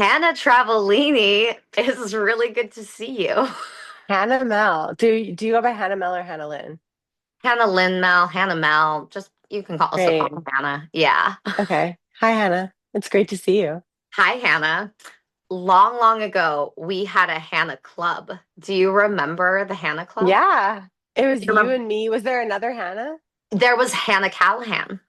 Hannah Travellini, it's really good to see you. Hannah Mel. Do you go by Hannah Mel or Hannah Lynn? Hannah Lynn Mel, Hannah Mel, just you can also call Great. me Hannah. Yeah. Okay. Hi, Hannah. It's great to see you. Hi, Hannah. Long, long ago, we had a Hannah Club. Do you remember the Hannah Club? Yeah. It was You you remember? and me. Was there another Hannah? There was Hannah Callahan.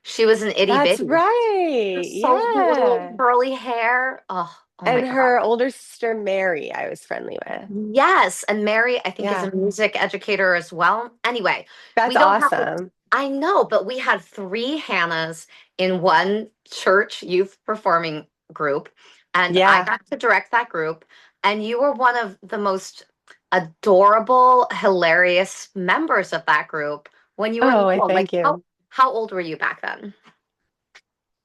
She was an itty That's bitty. right. So little Yeah. curly hair. Oh my And God. her older sister Mary, I was friendly with. Yes, and Mary, I think, is Yeah. a music educator as well. Anyway, That's we don't have, awesome. I know, but we had three Hannahs in one church youth performing group, and I Yeah. got to direct that group, and you were one of the most adorable, hilarious members of that group when you were Oh, I little. Like, thank you. how old were you back then?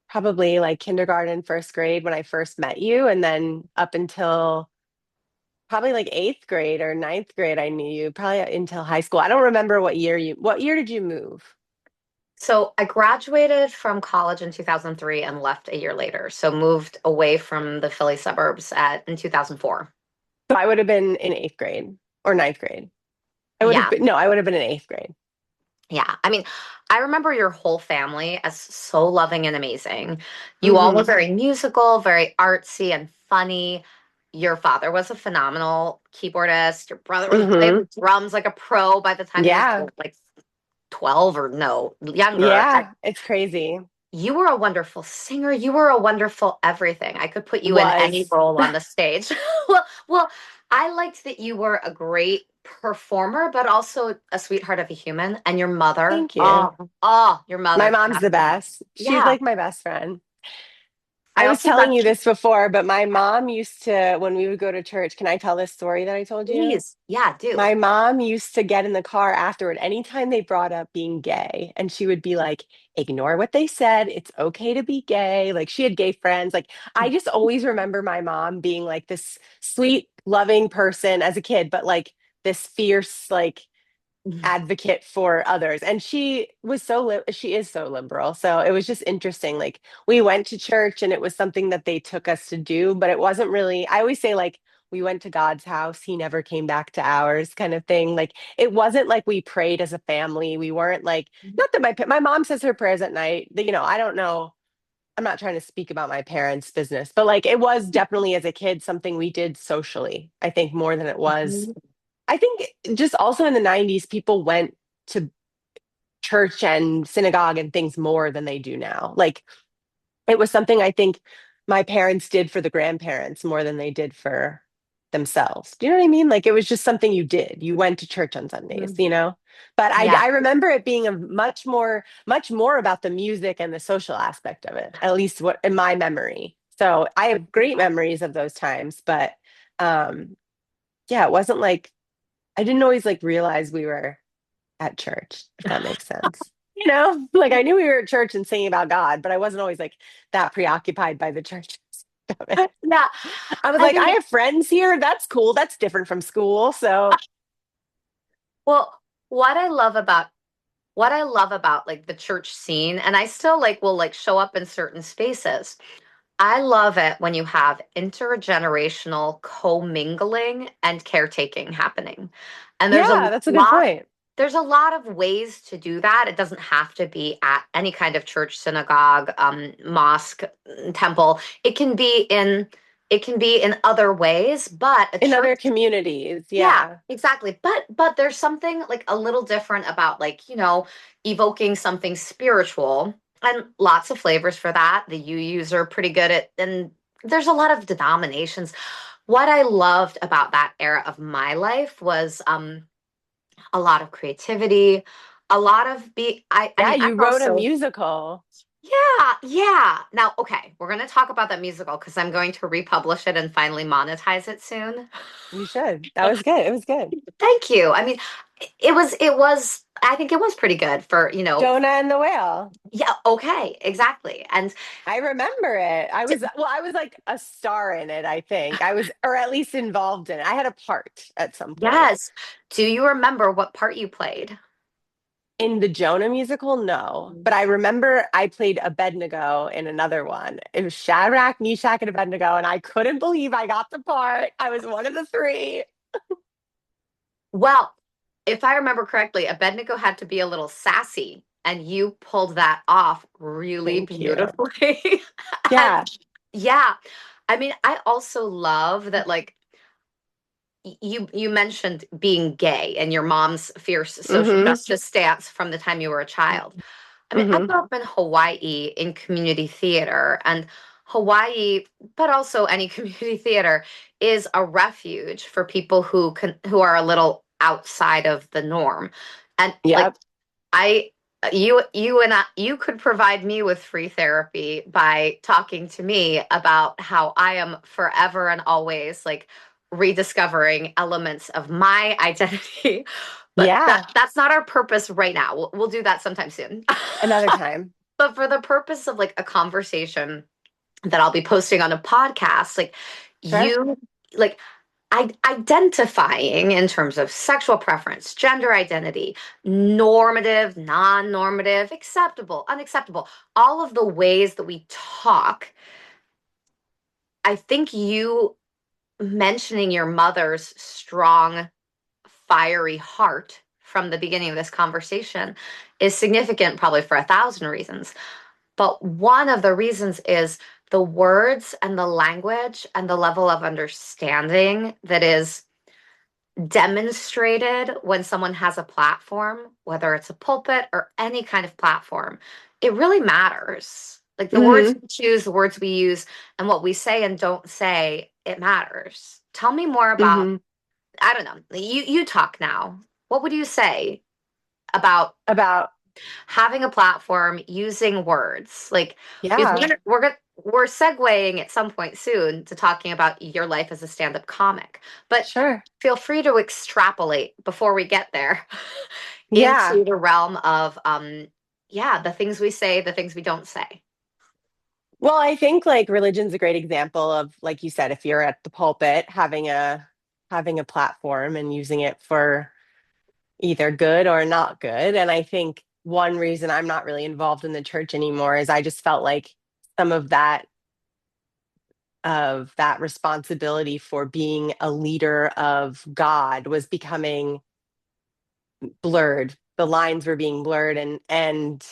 Probably like kindergarten, first grade when I first met you, and then up until probably like eighth grade or ninth grade, I knew you probably until high school. I don't remember what year did you move? So I graduated from college in 2003 and left a year later. So moved away from the Philly suburbs in 2004. So I would have been in eighth grade or ninth grade. I would have Yeah. been, no, I would have been in eighth grade. Yeah. I mean, I remember your whole family as so loving and amazing. You all were Hmm. very musical, very artsy and funny. Your father was a phenomenal keyboardist. Your brother was playing Hmm. the drums like a pro by the time he was Yeah. like 12 or no, younger. Yeah. It's crazy. You were a wonderful singer. You were a wonderful everything. I could put you in any Was. role on the stage. Well, I liked that you were a great performer, but also a sweetheart of a human. And your mother, Thank you. your My mother. mom's the best. She's Yeah, like my best friend. I I was also telling got you to, this before, but my mom used to, when we would go to church, can I tell this story that I told you? please. Yeah, do. My mom used to get in the car afterward anytime they brought up being gay, and she would be like, ignore what they said. It's okay to be gay. Like she had gay friends. Like I just always remember my mom being like this sweet, loving person as a kid, but like this fierce, like advocate for others. And she is so liberal. So it was just interesting. Like we went to church and it was something that they took us to do, but it wasn't really, I always say like we went to God's house, he never came back to ours kind of thing. Like it wasn't like we prayed as a family. We weren't like, not that my mom says her prayers at night. I don't know. I'm not trying to speak about my parents' business, but like it was definitely as a kid something we did socially, I think more than it was. Mhm. I think just also in the 90s, people went to church and synagogue and things more than they do now. Like it was something I think my parents did for the grandparents more than they did for themselves. Do you know what I mean? Like it was just something you did. You went to church on Sundays, Mhm. you know? But Yeah. I remember it being a much more about the music and the social aspect of it, at least what in my memory. So I have great memories of those times, but um yeah, it wasn't like I didn't always like realize we were at church, if that makes sense. Like I knew we were at church and singing about God, but I wasn't always like that preoccupied by the church of it. Yeah. I was I like, I mean, have friends here. That's cool. That's different from school. So, well, what I love about what I love about like the church scene, and I still like will like show up in certain spaces. I love it when you have intergenerational commingling and caretaking happening. And yeah, that's a good point. there's a lot of ways to do that. It doesn't have to be at any kind of church, synagogue, mosque, temple. It can be in other ways, but a In church, other communities, yeah, yeah. exactly. But there's something like a little different about like, evoking something spiritual and lots of flavors for that. The UUs are pretty good at, and there's a lot of denominations. What I loved about that era of my life was a lot of creativity, a lot of I Yeah, mean, I'm you wrote a also, musical. yeah, yeah. Now, okay, we're going to talk about that musical because I'm going to republish it and finally monetize it soon. You should. That was good. It was good. Thank you. I mean, I think it was pretty good for, Jonah and the Whale. yeah, okay, exactly. And I remember it. t- I was like a star in it, I think. I was, or at least involved in it. I had a part at some point. yes, do you remember what part you played? In the Jonah musical, no. But I remember I played Abednego in another one. It was Shadrach, Meshach, and Abednego, and I couldn't believe I got the part. I was one of the three. Well, if I remember correctly, Abednego had to be a little sassy, and you pulled that off really Thank you. beautifully. And Yeah. yeah, I mean, I also love that, like, you mentioned being gay and your mom's fierce social Mm-hmm. justice stance from the time you were a child. I mean, I Mm-hmm. grew up in Hawaii in community theater, and Hawaii, but also any community theater, is a refuge for people who are a little outside of the norm. And like Yep. I you and you could provide me with free therapy by talking to me about how I am forever and always like rediscovering elements of my identity. But Yeah. that's not our purpose right now. We'll do that sometime soon. Another time. But for the purpose of like a conversation that I'll be posting on a podcast, like Sure. you like identifying in terms of sexual preference, gender identity, normative, non-normative, acceptable, unacceptable, all of the ways that we talk. I think you mentioning your mother's strong, fiery heart from the beginning of this conversation is significant, probably for 1,000 reasons. But one of the reasons is the words and the language and the level of understanding that is demonstrated when someone has a platform, whether it's a pulpit or any kind of platform. It really matters. Like the words Mm-hmm. we choose, the words we use, and what we say and don't say, it matters. Tell me more about, Mm-hmm. I don't know, you talk now. What would you say about About, having a platform using words like because yeah, we're segueing at some point soon to talking about your life as a stand-up comic, but sure. feel free to extrapolate before we get there Yeah. into the realm of yeah, the things we say, the things we don't say. Well, I think like religion's a great example of, like you said, if you're at the pulpit, having a platform and using it for either good or not good. And I think one reason I'm not really involved in the church anymore is I just felt like some of that responsibility for being a leader of God was becoming blurred. The lines were being blurred, and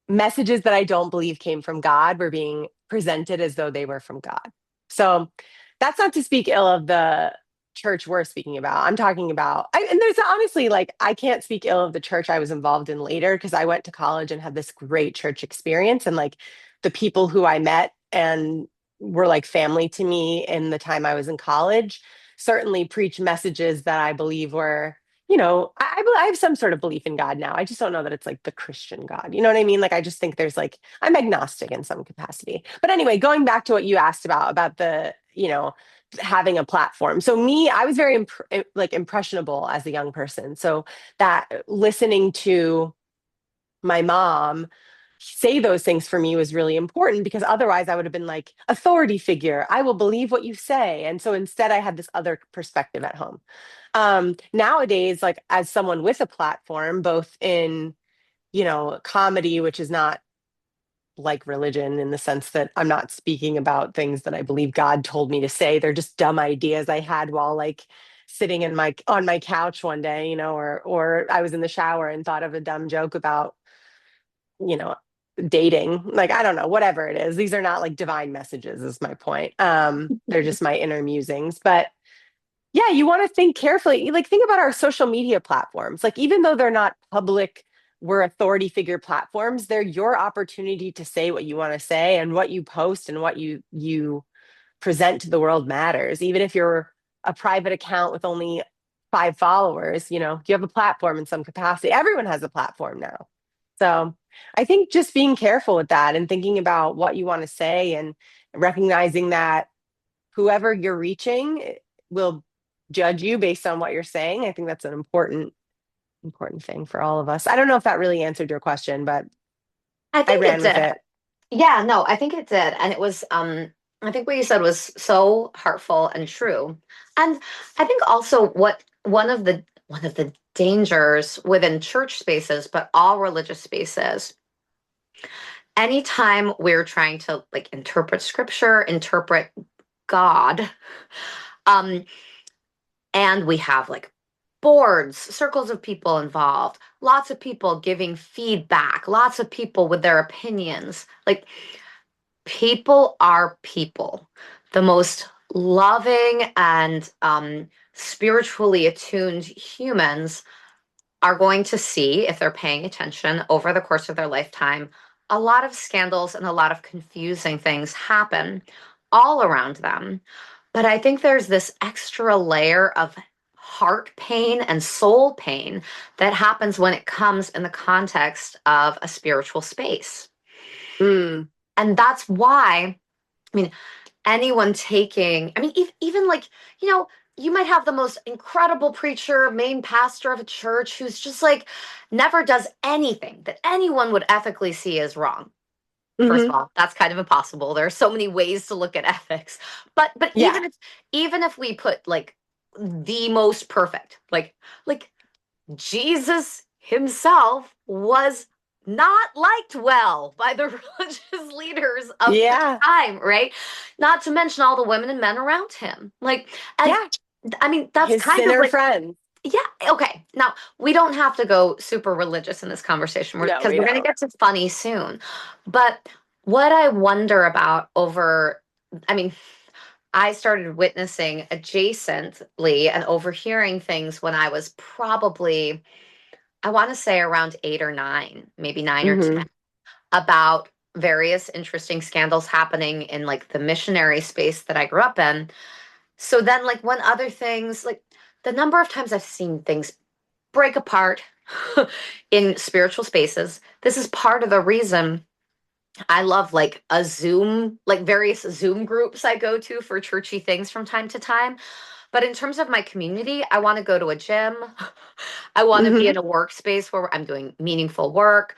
messages that I don't believe came from God were being presented as though they were from God. So that's not to speak ill of the church we're speaking about. I'm talking about, and there's honestly like, I can't speak ill of the church I was involved in later because I went to college and had this great church experience. And like the people who I met and were like family to me in the time I was in college certainly preach messages that I believe were, I have some sort of belief in God now. I just don't know that it's like the Christian God. You know what I mean? Like, I just think there's like, I'm agnostic in some capacity. But anyway, going back to what you asked about the, having a platform. So me, I was very like impressionable as a young person. So that listening to my mom say those things for me was really important because otherwise I would have been like authority figure. I will believe what you say. And so instead I had this other perspective at home. Nowadays, like as someone with a platform, both in, comedy, which is not like religion in the sense that I'm not speaking about things that I believe God told me to say. They're just dumb ideas I had while like sitting in my on my couch one day, or I was in the shower and thought of a dumb joke about, you know, dating. Like I don't know, whatever it is. These are not like divine messages is my point. They're just my inner musings. But yeah, you want to think carefully. Like, think about our social media platforms. Like, even though they're not public, we're authority figure platforms, they're your opportunity to say what you want to say, and what you post and what you present to the world matters. Even if you're a private account with only 5 followers, you have a platform in some capacity. Everyone has a platform now. So I think just being careful with that and thinking about what you want to say and recognizing that whoever you're reaching will judge you based on what you're saying. I think that's an important thing for all of us. I don't know if that really answered your question, but I I think it ran with did. it. Yeah, no, I think it did. And it was I think what you said was so heartful and true. And I think also what one of the one of the dangers within church spaces, but all religious spaces, anytime we're trying to like interpret scripture, interpret God, um, and we have like boards, circles of people involved, lots of people giving feedback, lots of people with their opinions. Like people are people. The most loving and spiritually attuned humans are going to see, if they're paying attention over the course of their lifetime, a lot of scandals and a lot of confusing things happen all around them. But I think there's this extra layer of heart pain and soul pain that happens when it comes in the context of a spiritual space. Mm. And that's why, I mean, anyone taking, I mean, even like, you know, you might have the most incredible preacher, main pastor of a church who's just like never does anything that anyone would ethically see as wrong. First of Hmm. all, that's kind of impossible. There are so many ways to look at ethics. But Yeah. even if we put like the most perfect, like Jesus himself was not liked well by the religious leaders of the Yeah. time, right? Not to mention all the women and men around him. Like, and Yeah. I mean, that's His kind of sinner like, friends. yeah, okay. Now, we don't have to go super religious in this conversation No, because we we're going to don't. get to funny soon. But what I wonder about over, I mean, I started witnessing adjacently and overhearing things when I was probably, I want to say around 8 or 9, maybe 9 or 10, Hmm. about various interesting scandals happening in like the missionary space that I grew up in. So then, like, when other things, like the number of times I've seen things break apart in spiritual spaces, this is part of the reason I love like a Zoom, like various Zoom groups I go to for churchy things from time to time. But in terms of my community, I want to go to a gym. I want to be Hmm. in a workspace where I'm doing meaningful work.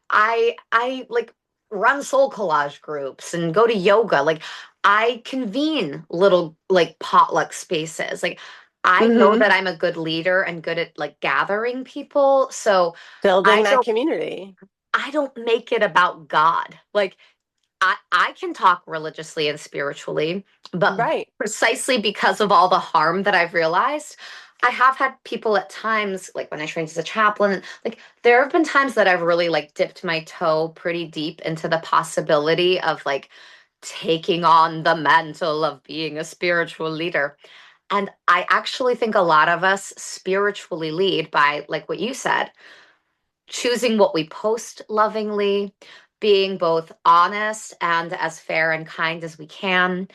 I like run soul collage groups and go to yoga. Like I convene little like potluck spaces. Like I know Hmm. that I'm a good leader and good at like gathering people. So Building I that don't community. I don't make it about God. Like I can talk religiously and spiritually, but Right. precisely because of all the harm that I've realized, I have had people at times, like when I trained as a chaplain, like there have been times that I've really like dipped my toe pretty deep into the possibility of like taking on the mantle of being a spiritual leader. And I actually think a lot of us spiritually lead by, like what you said, choosing what we post lovingly, being both honest and as fair and kind as we can.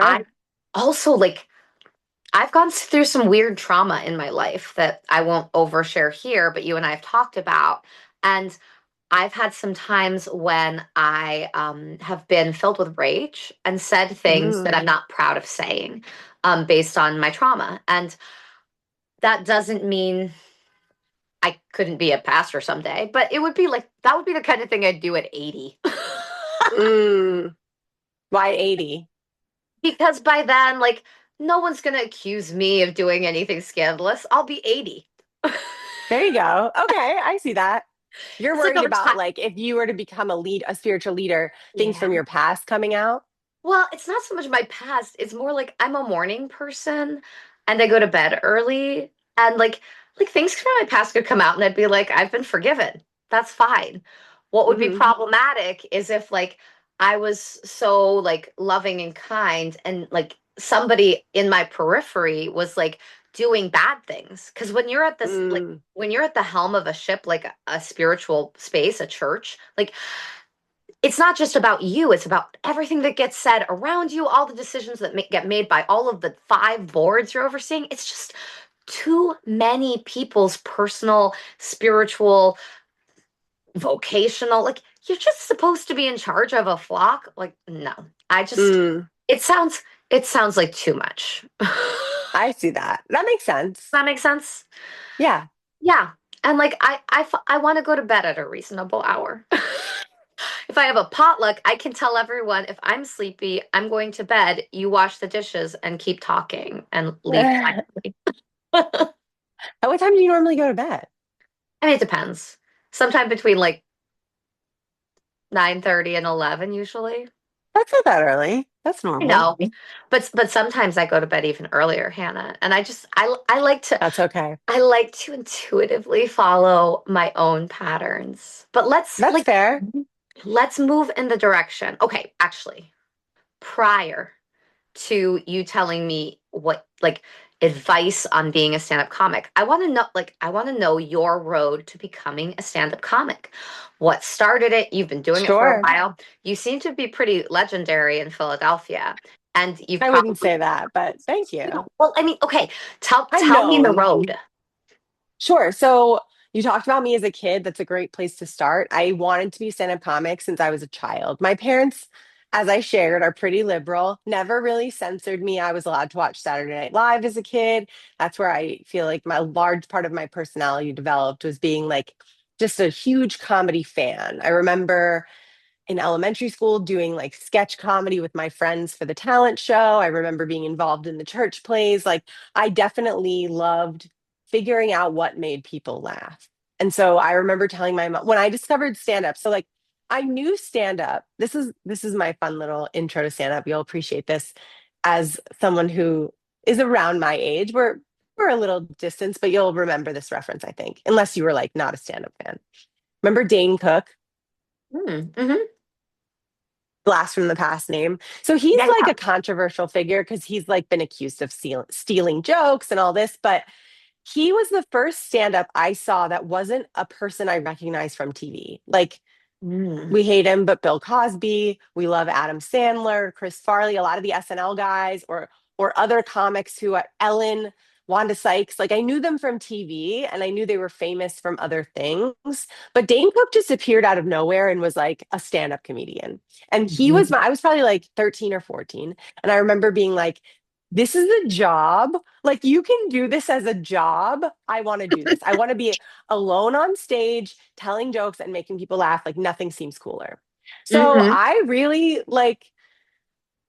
I Sure. also like I've gone through some weird trauma in my life that I won't overshare here, but you and I have talked about. And I've had some times when I have been filled with rage and said things that Mm. I'm not proud of saying based on my trauma. And that doesn't mean I couldn't be a pastor someday, but it would be like that would be the kind of thing I'd do at 80. Mm. Why 80? Because by then, like, no one's gonna accuse me of doing anything scandalous. I'll be 80. There you go. Okay, I see that. You're It's like a worried about retire. like if you were to become a spiritual leader, things Yeah. from your past coming out. Well, it's not so much my past. It's more like I'm a morning person and I go to bed early and like things from my past could come out and I'd be like, I've been forgiven. That's fine. What would be Hmm. problematic is if like I was so like loving and kind and like somebody in my periphery was like doing bad things. Because when you're at this like Mm. when you're at the helm of a ship, like a spiritual space, a church, like it's not just about you, it's about everything that gets said around you, all the decisions that get made by all of the 5 boards you're overseeing. It's just too many people's personal, spiritual, vocational. Like, you're just supposed to be in charge of a flock. Like, no, I just, Mm. it sounds, it sounds like too much. Does I see that. That makes sense. that make sense? Yeah. Yeah. And like, I want to go to bed at a reasonable hour. If I have a potluck, I can tell everyone if I'm sleepy, I'm going to bed. You wash the dishes and keep talking and leave quietly. At what time do you normally go to bed? I mean, it depends. Sometime between like 9:30 and 11 usually. That's not that early. That's I normal. know. But sometimes I go to bed even earlier, Hannah. And I like to That's okay. I like to intuitively follow my own patterns. But That's fair. let's move in the direction. Okay, actually, prior to you telling me what like advice on being a stand-up comic. I want to know your road to becoming a stand-up comic. What started it? You've been doing it for a Sure. while. You seem to be pretty legendary in Philadelphia. And you've I wouldn't probably, say that, but thank you. well, I mean, okay, I'm tell me the known. road. Sure. So you talked about me as a kid. That's a great place to start. I wanted to be stand-up comic since I was a child. My parents, as I shared, are pretty liberal, never really censored me. I was allowed to watch Saturday Night Live as a kid. That's where I feel like my large part of my personality developed was being like just a huge comedy fan. I remember in elementary school doing like sketch comedy with my friends for the talent show. I remember being involved in the church plays. Like I definitely loved figuring out what made people laugh. And so I remember telling my mom when I discovered stand up. So like I knew stand up. This is my fun little intro to stand up. You'll appreciate this as someone who is around my age. We're a little distance, but you'll remember this reference, I think, unless you were like not a stand up fan. Remember Dane Cook? Mm-hmm. Blast from the past name. So he's Yeah, like yeah. a controversial figure because he's like been accused of stealing jokes and all this, but he was the first stand up I saw that wasn't a person I recognized from TV. Like Mm. we hate him, but Bill Cosby, we love Adam Sandler, Chris Farley, a lot of the SNL guys, or other comics who at Ellen, Wanda Sykes, like I knew them from TV and I knew they were famous from other things. But Dane Cook just appeared out of nowhere and was like a stand-up comedian. And I was probably like 13 or 14. And I remember being like, this is a job. Like you can do this as a job. I want to do this. I want to be alone on stage telling jokes and making people laugh. Like nothing seems cooler. So Mm-hmm. I really like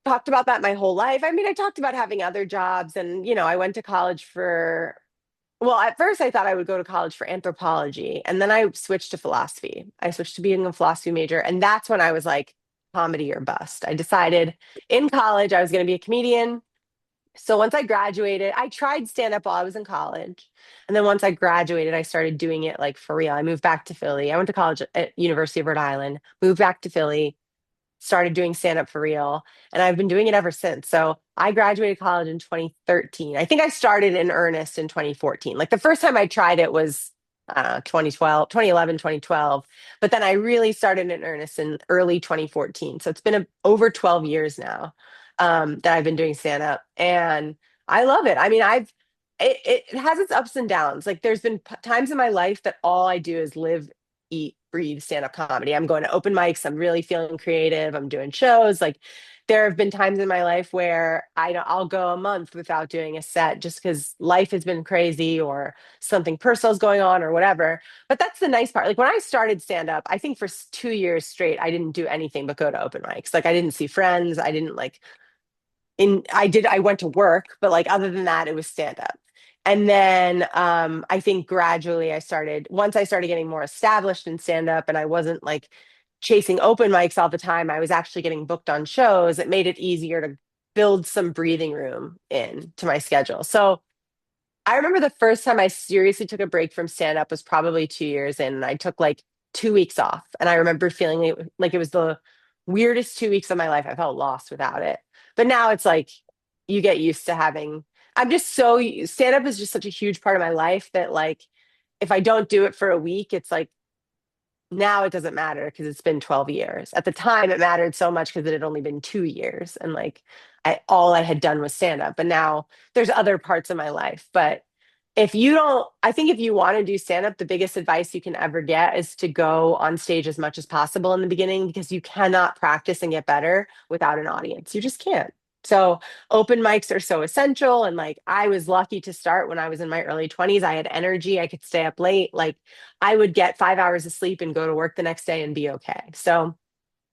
talked about that my whole life. I mean, I talked about having other jobs and I went to college for well, at first I thought I would go to college for anthropology and then I switched to philosophy. I switched to being a philosophy major and that's when I was like comedy or bust. I decided in college I was going to be a comedian. So once I graduated, I tried stand up while I was in college. And then once I graduated, I started doing it like for real. I moved back to Philly. I went to college at University of Rhode Island, moved back to Philly, started doing stand up for real. And I've been doing it ever since. So I graduated college in 2013. I think I started in earnest in 2014. Like the first time I tried it was 2012, 2011, 2012. But then I really started in earnest in early 2014. So it's been over 12 years now that I've been doing stand up. And I love it. I mean, it has its ups and downs. Like there's been times in my life that all I do is live, eat, breathe stand-up comedy. I'm going to open mics. I'm really feeling creative. I'm doing shows. Like there have been times in my life where I'll go a month without doing a set just because life has been crazy or something personal is going on or whatever. But that's the nice part. Like when I started stand-up, I think for 2 years straight, I didn't do anything but go to open mics. Like I didn't see friends. I didn't like I went to work, but like other than that, it was stand up. And then I think gradually once I started getting more established in stand up and I wasn't like chasing open mics all the time, I was actually getting booked on shows. It made it easier to build some breathing room in to my schedule. So I remember the first time I seriously took a break from stand up was probably 2 years in, and I took like 2 weeks off. And I remember feeling like it was the weirdest 2 weeks of my life. I felt lost without it. But now it's like you get used to having, I'm just so, stand up is just such a huge part of my life that like if I don't do it for a week, it's like now it doesn't matter because it's been 12 years. At the time, it mattered so much because it had only been 2 years. And like all I had done was stand up. But now there's other parts of my life. But I think if you want to do stand up, the biggest advice you can ever get is to go on stage as much as possible in the beginning because you cannot practice and get better without an audience. You just can't. So open mics are so essential. And like I was lucky to start when I was in my early 20s. I had energy. I could stay up late. Like I would get 5 hours of sleep and go to work the next day and be okay. So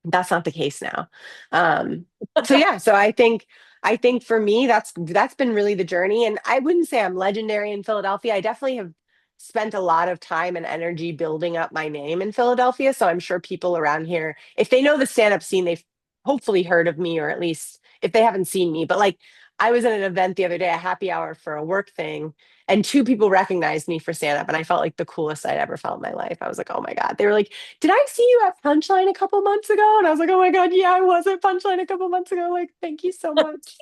that's not the case now. Um, so yeah, so I think I think for me, that's been really the journey. And I wouldn't say I'm legendary in Philadelphia. I definitely have spent a lot of time and energy building up my name in Philadelphia. So I'm sure people around here, if they know the stand-up scene, they've hopefully heard of me, or at least if they haven't seen me. But like I was at an event the other day, a happy hour for a work thing, and two people recognized me for stand-up, and I felt like the coolest I'd ever felt in my life. I was like, oh my God. They were like, did I see you at Punchline a couple months ago? And I was like, oh my God, yeah, I was at Punchline a couple months ago. Like, thank you so much.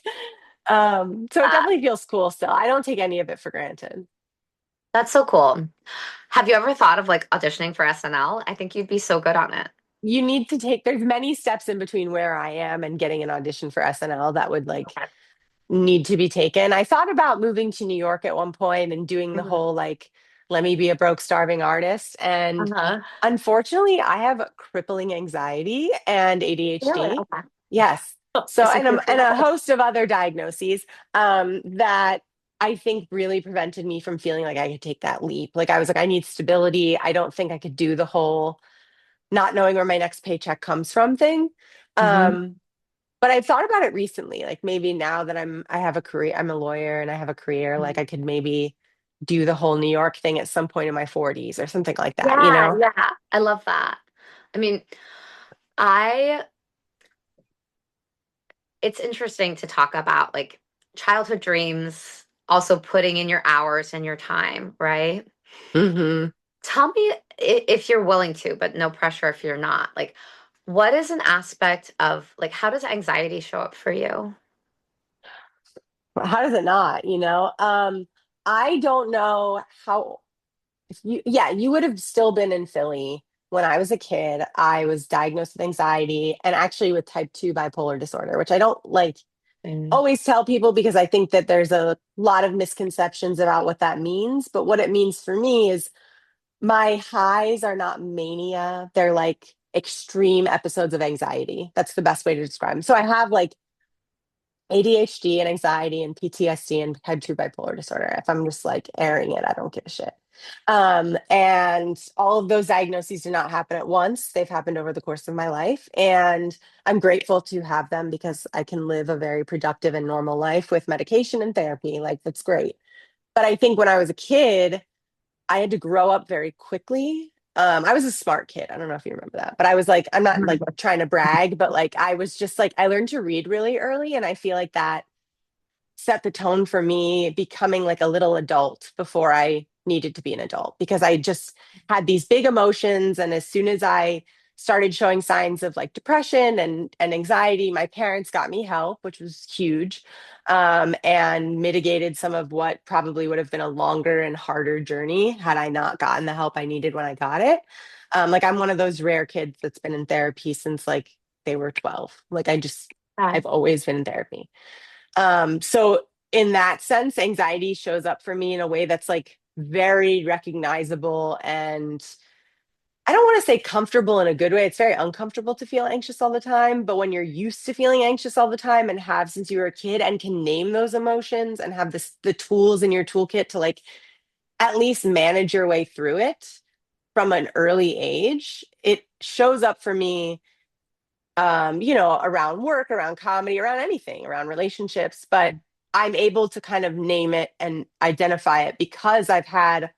So it Uh, definitely feels cool still. I don't take any of it for granted. that's so cool. Have you ever thought of like auditioning for SNL? I think you'd be so good on it. You need to take, there's many steps in between where I am and getting an audition for SNL that would like Okay. need to be taken. I thought about moving to New York at one point and doing the Mhm. whole like, let me be a broke, starving artist. And Uh-huh. unfortunately, I have crippling anxiety and Really? ADHD. Okay. Yes. So, Is it good for and a you? host of other diagnoses that I think really prevented me from feeling like I could take that leap. Like, I was like, I need stability. I don't think I could do the whole not knowing where my next paycheck comes from thing. Hmm. Um, but I've thought about it recently, like maybe now that I have a career, I'm a lawyer and I have a career, like I could maybe do the whole New York thing at some point in my 40s or something like that, you Yeah, know? yeah. I love that. I mean, I it's interesting to talk about like childhood dreams, also putting in your hours and your time, right? Hmm. Tell me if you're willing to, but no pressure if you're not. Like, what is an aspect of like how does anxiety show up for you? How does it not, you know? I don't know how, if you, yeah, you would have still been in Philly when I was a kid. I was diagnosed with anxiety and actually with type 2 bipolar disorder, which I don't like Mm. always tell people because I think that there's a lot of misconceptions about what that means. But what it means for me is my highs are not mania, they're like extreme episodes of anxiety. That's the best way to describe them. So I have like ADHD and anxiety and PTSD and type 2 bipolar disorder. If I'm just like airing it, I don't give a shit. And all of those diagnoses do not happen at once. They've happened over the course of my life. And I'm grateful to have them because I can live a very productive and normal life with medication and therapy. Like, that's great. But I think when I was a kid, I had to grow up very quickly. I was a smart kid. I don't know if you remember that, but I was like, I'm not like trying to brag, but like I was just like, I learned to read really early. And I feel like that set the tone for me becoming like a little adult before I needed to be an adult because I just had these big emotions. And as soon as I started showing signs of like depression and anxiety, my parents got me help, which was huge, and mitigated some of what probably would have been a longer and harder journey had I not gotten the help I needed when I got it. Like I'm one of those rare kids that's been in therapy since like they were 12. Like Okay. I've always been in therapy. So in that sense, anxiety shows up for me in a way that's like very recognizable and I don't want to say comfortable in a good way. It's very uncomfortable to feel anxious all the time. But when you're used to feeling anxious all the time and have since you were a kid and can name those emotions and have the tools in your toolkit to like at least manage your way through it from an early age, it shows up for me around work, around comedy, around anything, around relationships. But I'm able to kind of name it and identify it because I've had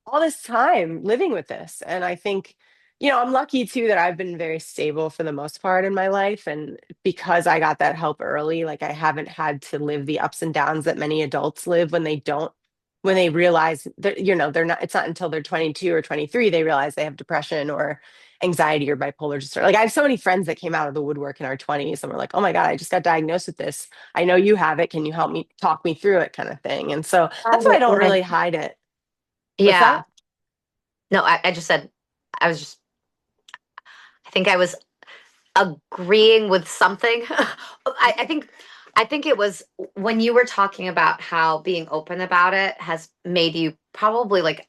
all this time living with this. And I think, I'm lucky too that I've been very stable for the most part in my life. And because I got that help early, like I haven't had to live the ups and downs that many adults live when they realize that, they're not, it's not until they're 22 or 23, they realize they have depression or anxiety or bipolar disorder. Like I have so many friends that came out of the woodwork in our 20s and were like, oh my God, I just got diagnosed with this. I know you have it. Can you help me talk me through it kind of thing? And so that's why I don't really hide it. What's Yeah. that? No, I just said I was just I think I was agreeing with something. I think it was when you were talking about how being open about it has made you probably like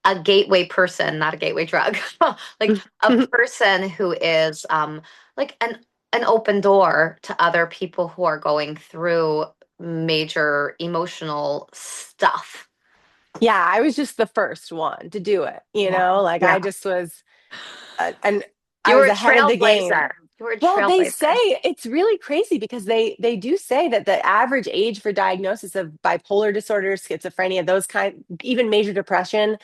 a gateway person, not a gateway drug, like a person who is like an open door to other people who are going through major emotional stuff. Yeah, I was just the first one to do it, Yeah. like Yeah. I just was, and I You were was a ahead of the game. trailblazer. You were a Well, they say trailblazer. it's really crazy because they do say that the average age for diagnosis of bipolar disorder, schizophrenia, those kind, even major depression,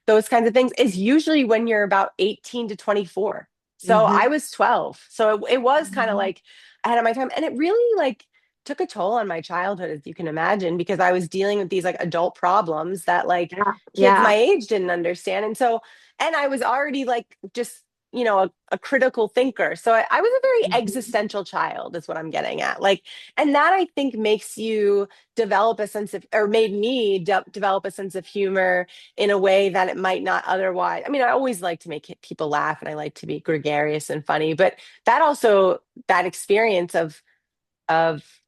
those kinds of things is usually when you're about 18 to 24. So I Hmm. was 12. So it was kind of like ahead of my time. And it really like took a toll on my childhood, as you can imagine, because I was dealing with these like adult problems that like Yeah. kids my Yeah. age didn't understand. And so, and I was already like just a critical thinker. So I was a very Mhm. existential child, is what I'm getting at. Like, and that I think makes you develop a sense of, or made me develop a sense of humor in a way that it might not otherwise. I mean, I always like to make people laugh and I like to be gregarious and funny, but that also, that experience of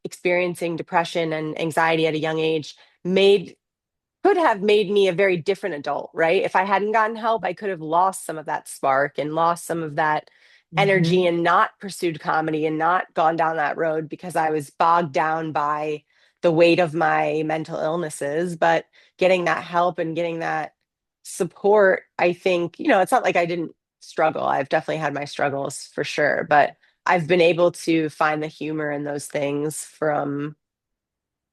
experiencing depression and anxiety at a young age made could have made me a very different adult, right? If I hadn't gotten help, I could have lost some of that spark and lost some of that energy Mhm. and not pursued comedy and not gone down that road because I was bogged down by the weight of my mental illnesses. But getting that help and getting that support, I think, it's not like I didn't struggle. I've definitely had my struggles for sure, but I've been able to find the humor in those things from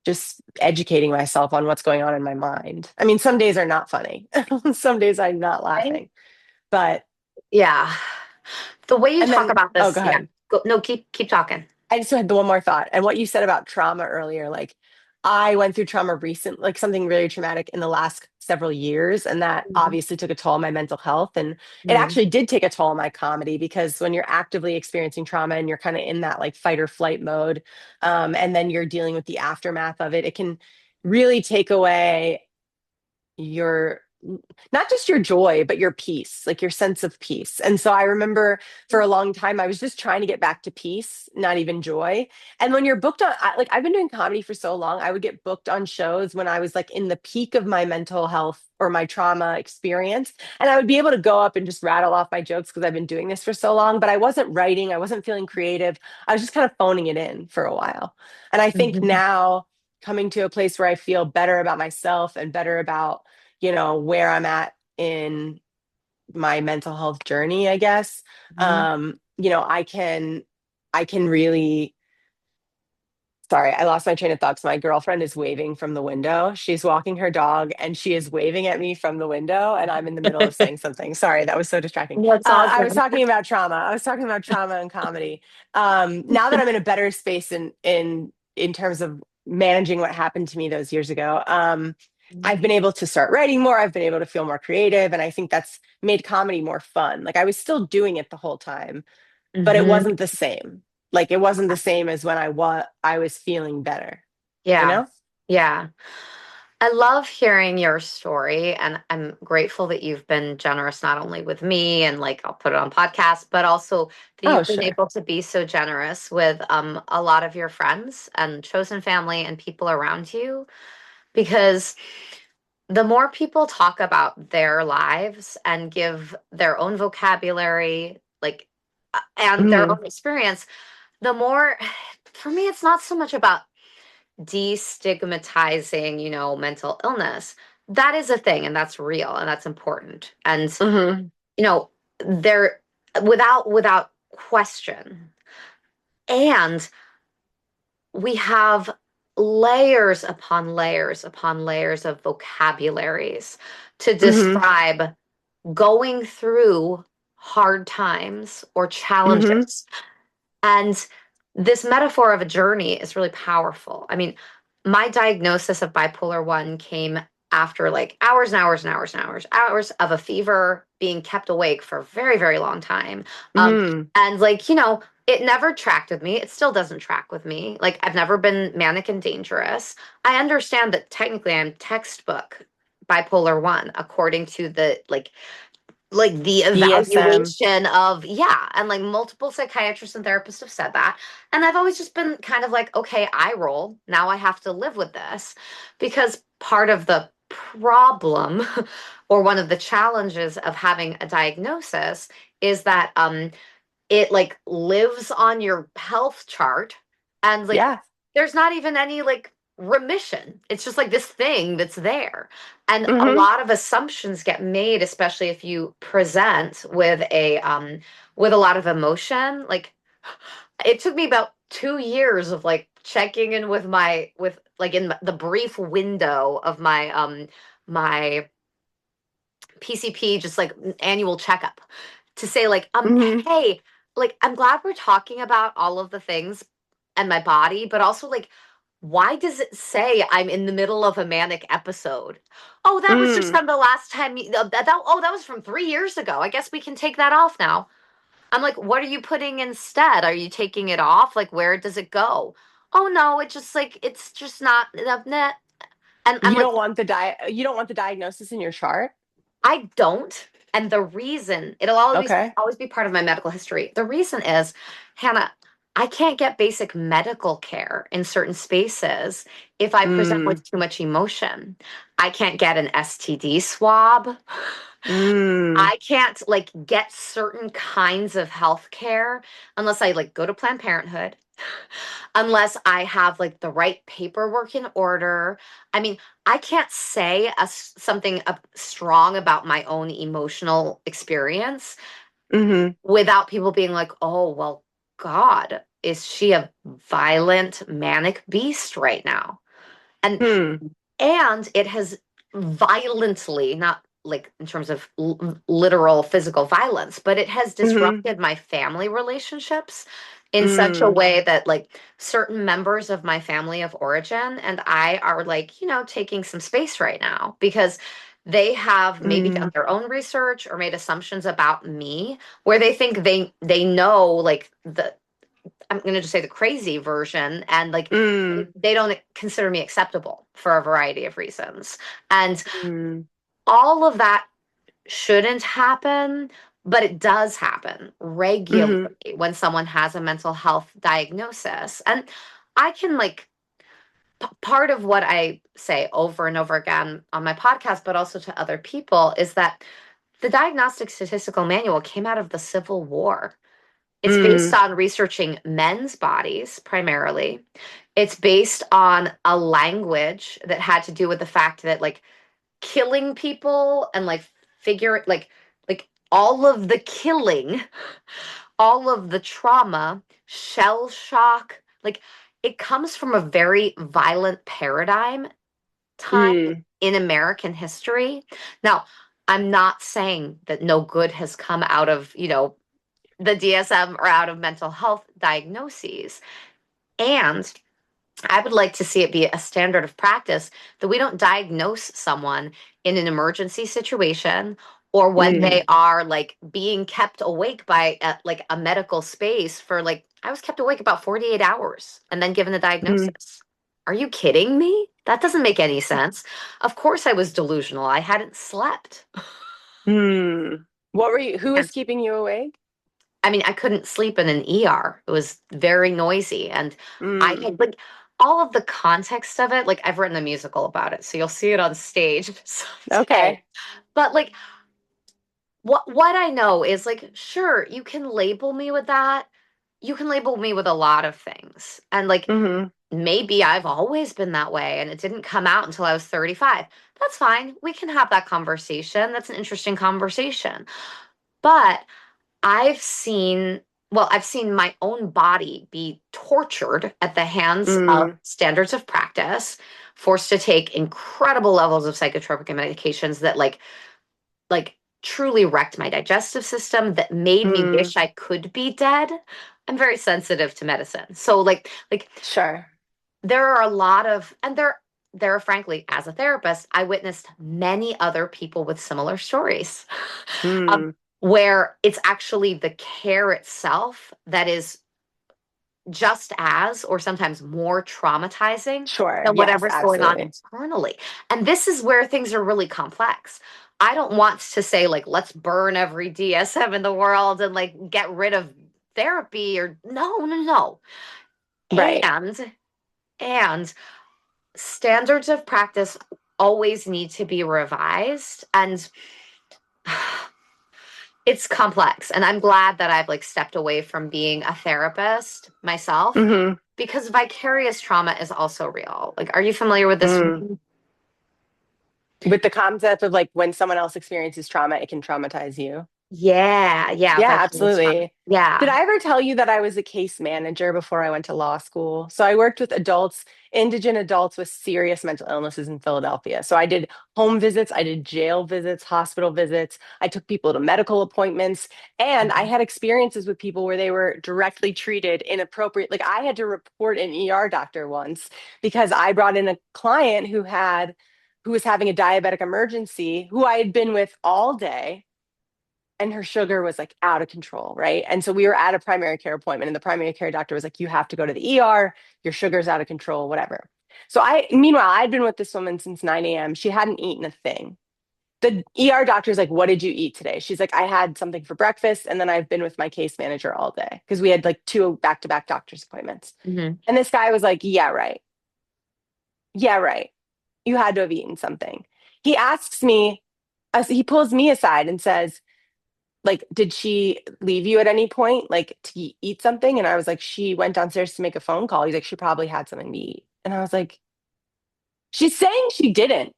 just educating myself on what's going on in my mind. I mean, some days are not funny. Some days I'm not Right? laughing. But Yeah. The way you and talk then about oh, this, go yeah. ahead. Go, no, keep talking. I just had the one more thought. And what you said about trauma earlier, like I went through trauma recent, like something really traumatic in the last several years. And that Mhm. obviously took a toll on my mental health. And it Mhm. actually did take a toll on my comedy because when you're actively experiencing trauma and you're kind of in that like fight or flight mode, and then you're dealing with the aftermath of it, it can really take away your not just your joy, but your peace, like your sense of peace. And so I remember for a long time, I was just trying to get back to peace, not even joy. And when you're booked on, like I've been doing comedy for so long, I would get booked on shows when I was like in the peak of my mental health or my trauma experience. And I would be able to go up and just rattle off my jokes because I've been doing this for so long, but I wasn't writing, I wasn't feeling creative. I was just kind of phoning it in for a while. And I think Mhm. now, coming to a place where I feel better about myself and better about where I'm at in my mental health journey, I guess. Mhm. I can really, sorry, I lost my train of thoughts. My girlfriend is waving from the window. She's walking her dog and she is waving at me from the window, and I'm in the middle of saying something. Sorry, that was so distracting. That's all I was good. talking about trauma. I was talking about trauma and comedy. Now that I'm in a better space in terms of managing what happened to me those years ago, I've been able to start writing more. I've been able to feel more creative, and I think that's made comedy more fun. Like I was still doing it the whole time, but it Hmm. wasn't the same. Like it wasn't the same as when I was feeling better, you Yeah. know? Yeah. I love hearing your story, and I'm grateful that you've been generous not only with me and like I'll put it on podcast, but also that Oh, you've been sure. able to be so generous with a lot of your friends and chosen family and people around you. Because the more people talk about their lives and give their own vocabulary, like, and their Hmm. own experience, the more, for me, it's not so much about destigmatizing, mental illness. That is a thing and that's real and that's important. And, Hmm. you know, there without question. And we have layers upon layers upon layers of vocabularies to Hmm. describe going through hard times or Hmm. challenges. And this metaphor of a journey is really powerful. I mean, my diagnosis of bipolar 1 came after like hours and hours and hours and hours of a fever, being kept awake for a very, very long time. Um, Hmm. and like, it never tracked with me. It still doesn't track with me. Like, I've never been manic and dangerous. I understand that technically I'm textbook bipolar 1 according to the like the DSM. evaluation of, yeah, and like multiple psychiatrists and therapists have said that, and I've always just been kind of like, okay, I roll, now I have to live with this, because part of the problem or one of the challenges of having a diagnosis is that it like lives on your health chart, and like Yeah. there's not even any like remission. It's just like this thing that's there. And a Hmm. lot of assumptions get made, especially if you present with a lot of emotion. Like, It took me about 2 years of like checking in with my with like in the brief window of my PCP, just like annual checkup, to say like, Hmm. hey, like I'm glad we're talking about all of the things and my body, but also like, why does it say I'm in the middle of a manic episode? Oh, that was just Mm. from the last time that was from 3 years ago. I guess we can take that off now. I'm like, what are you putting instead? Are you taking it off? Like, where does it go? Oh no, it just like it's just not net. And I'm like, You don't want the diagnosis in your chart? I don't. And the reason, Okay. always be part of my medical history. The reason is, Hannah, I can't get basic medical care in certain spaces if I present Mm. with too much emotion. I can't get an STD swab. Mm. I can't like get certain kinds of health care unless I like go to Planned Parenthood, unless I have like the right paperwork in order. I mean, I can't say something strong about my own emotional experience Hmm. without people being like, oh, well, God, is she a violent, manic beast right now? And Hmm. it has violently, not like in terms of literal physical violence, but it has Hmm. disrupted my family relationships in such a Mm. way that like certain members of my family of origin and I are like, taking some space right now because they have maybe done Mm. their own research or made assumptions about me where they think they know like the I'm going to just say the crazy version, and like Mm. they don't consider me acceptable for a variety of reasons. And Mm. all of that shouldn't happen, but it does happen regularly Hmm. when someone has a mental health diagnosis. And I can like part of what I say over and over again on my podcast, but also to other people, is that the Diagnostic Statistical Manual came out of the Civil War. It's based Mm. on researching men's bodies primarily. It's based on a language that had to do with the fact that like killing people and like figure like all of the killing, all of the trauma, shell shock, like it comes from a very violent paradigm time Mm. in American history. Now, I'm not saying that no good has come out of, the DSM or out of mental health diagnoses. And I would like to see it be a standard of practice that we don't diagnose someone in an emergency situation or when Mm. they are like being kept awake by like a medical space for like I was kept awake about 48 hours and then given the Mm. diagnosis. Are you kidding me? That doesn't make any sense. Of course I was delusional. I hadn't slept. Mm. Who was keeping you awake? I mean, I couldn't sleep in an ER. It was very noisy. And I Mm. had like all of the context of it. Like, I've written a musical about it. So you'll see it on stage someday. Okay. But like, what I know is like, sure, you can label me with that. You can label me with a lot of things. And like, Hmm. maybe I've always been that way and it didn't come out until I was 35. That's fine. We can have that conversation. That's an interesting conversation. But I've seen my own body be tortured at the hands of Mm. standards of practice, forced to take incredible levels of psychotropic medications that like truly wrecked my digestive system, that made me Mm. wish I could be dead. I'm very sensitive to medicine. So like Sure. there are a lot of and there are frankly, as a therapist, I witnessed many other people with similar stories. um, Mm. where it's actually the care itself that is just as or sometimes more traumatizing Sure. than Yes, whatever's going on absolutely. internally. And this is where things are really complex. I don't want to say like let's burn every DSM in the world and like get rid of therapy or no. Right. And standards of practice always need to be revised, and it's complex. And I'm glad that I've like stepped away from being a therapist myself Hmm. because vicarious trauma is also real. Like, are you familiar with this? Mm. With the concept of like when someone else experiences trauma, it can traumatize you. Yeah, yeah, Yeah, vegetables is fun. absolutely. Did Yeah. I ever tell you that I was a case manager before I went to law school? So I worked with adults, indigent adults with serious mental illnesses in Philadelphia. So I did home visits, I did jail visits, hospital visits. I took people to medical appointments, and I Mhm. had experiences with people where they were directly treated inappropriate. Like I had to report an ER doctor once because I brought in a client who was having a diabetic emergency, who I had been with all day, and her sugar was like out of control, right? And so we were at a primary care appointment, and the primary care doctor was like, "You have to go to the ER. Your sugar's out of control, whatever." Meanwhile, I'd been with this woman since 9 a.m. She hadn't eaten a thing. The ER doctor's like, "What did you eat today?" She's like, "I had something for breakfast, and then I've been with my case manager all day," because we had like two back-to-back doctor's appointments. Mhm. And this guy was like, "Yeah, right. Yeah, right. You had to have eaten something." He asks me, he pulls me aside and says, like, did she leave you at any point, like to eat something? And I was like, she went downstairs to make a phone call. He's like, she probably had something to eat. And I was like, she's saying she didn't.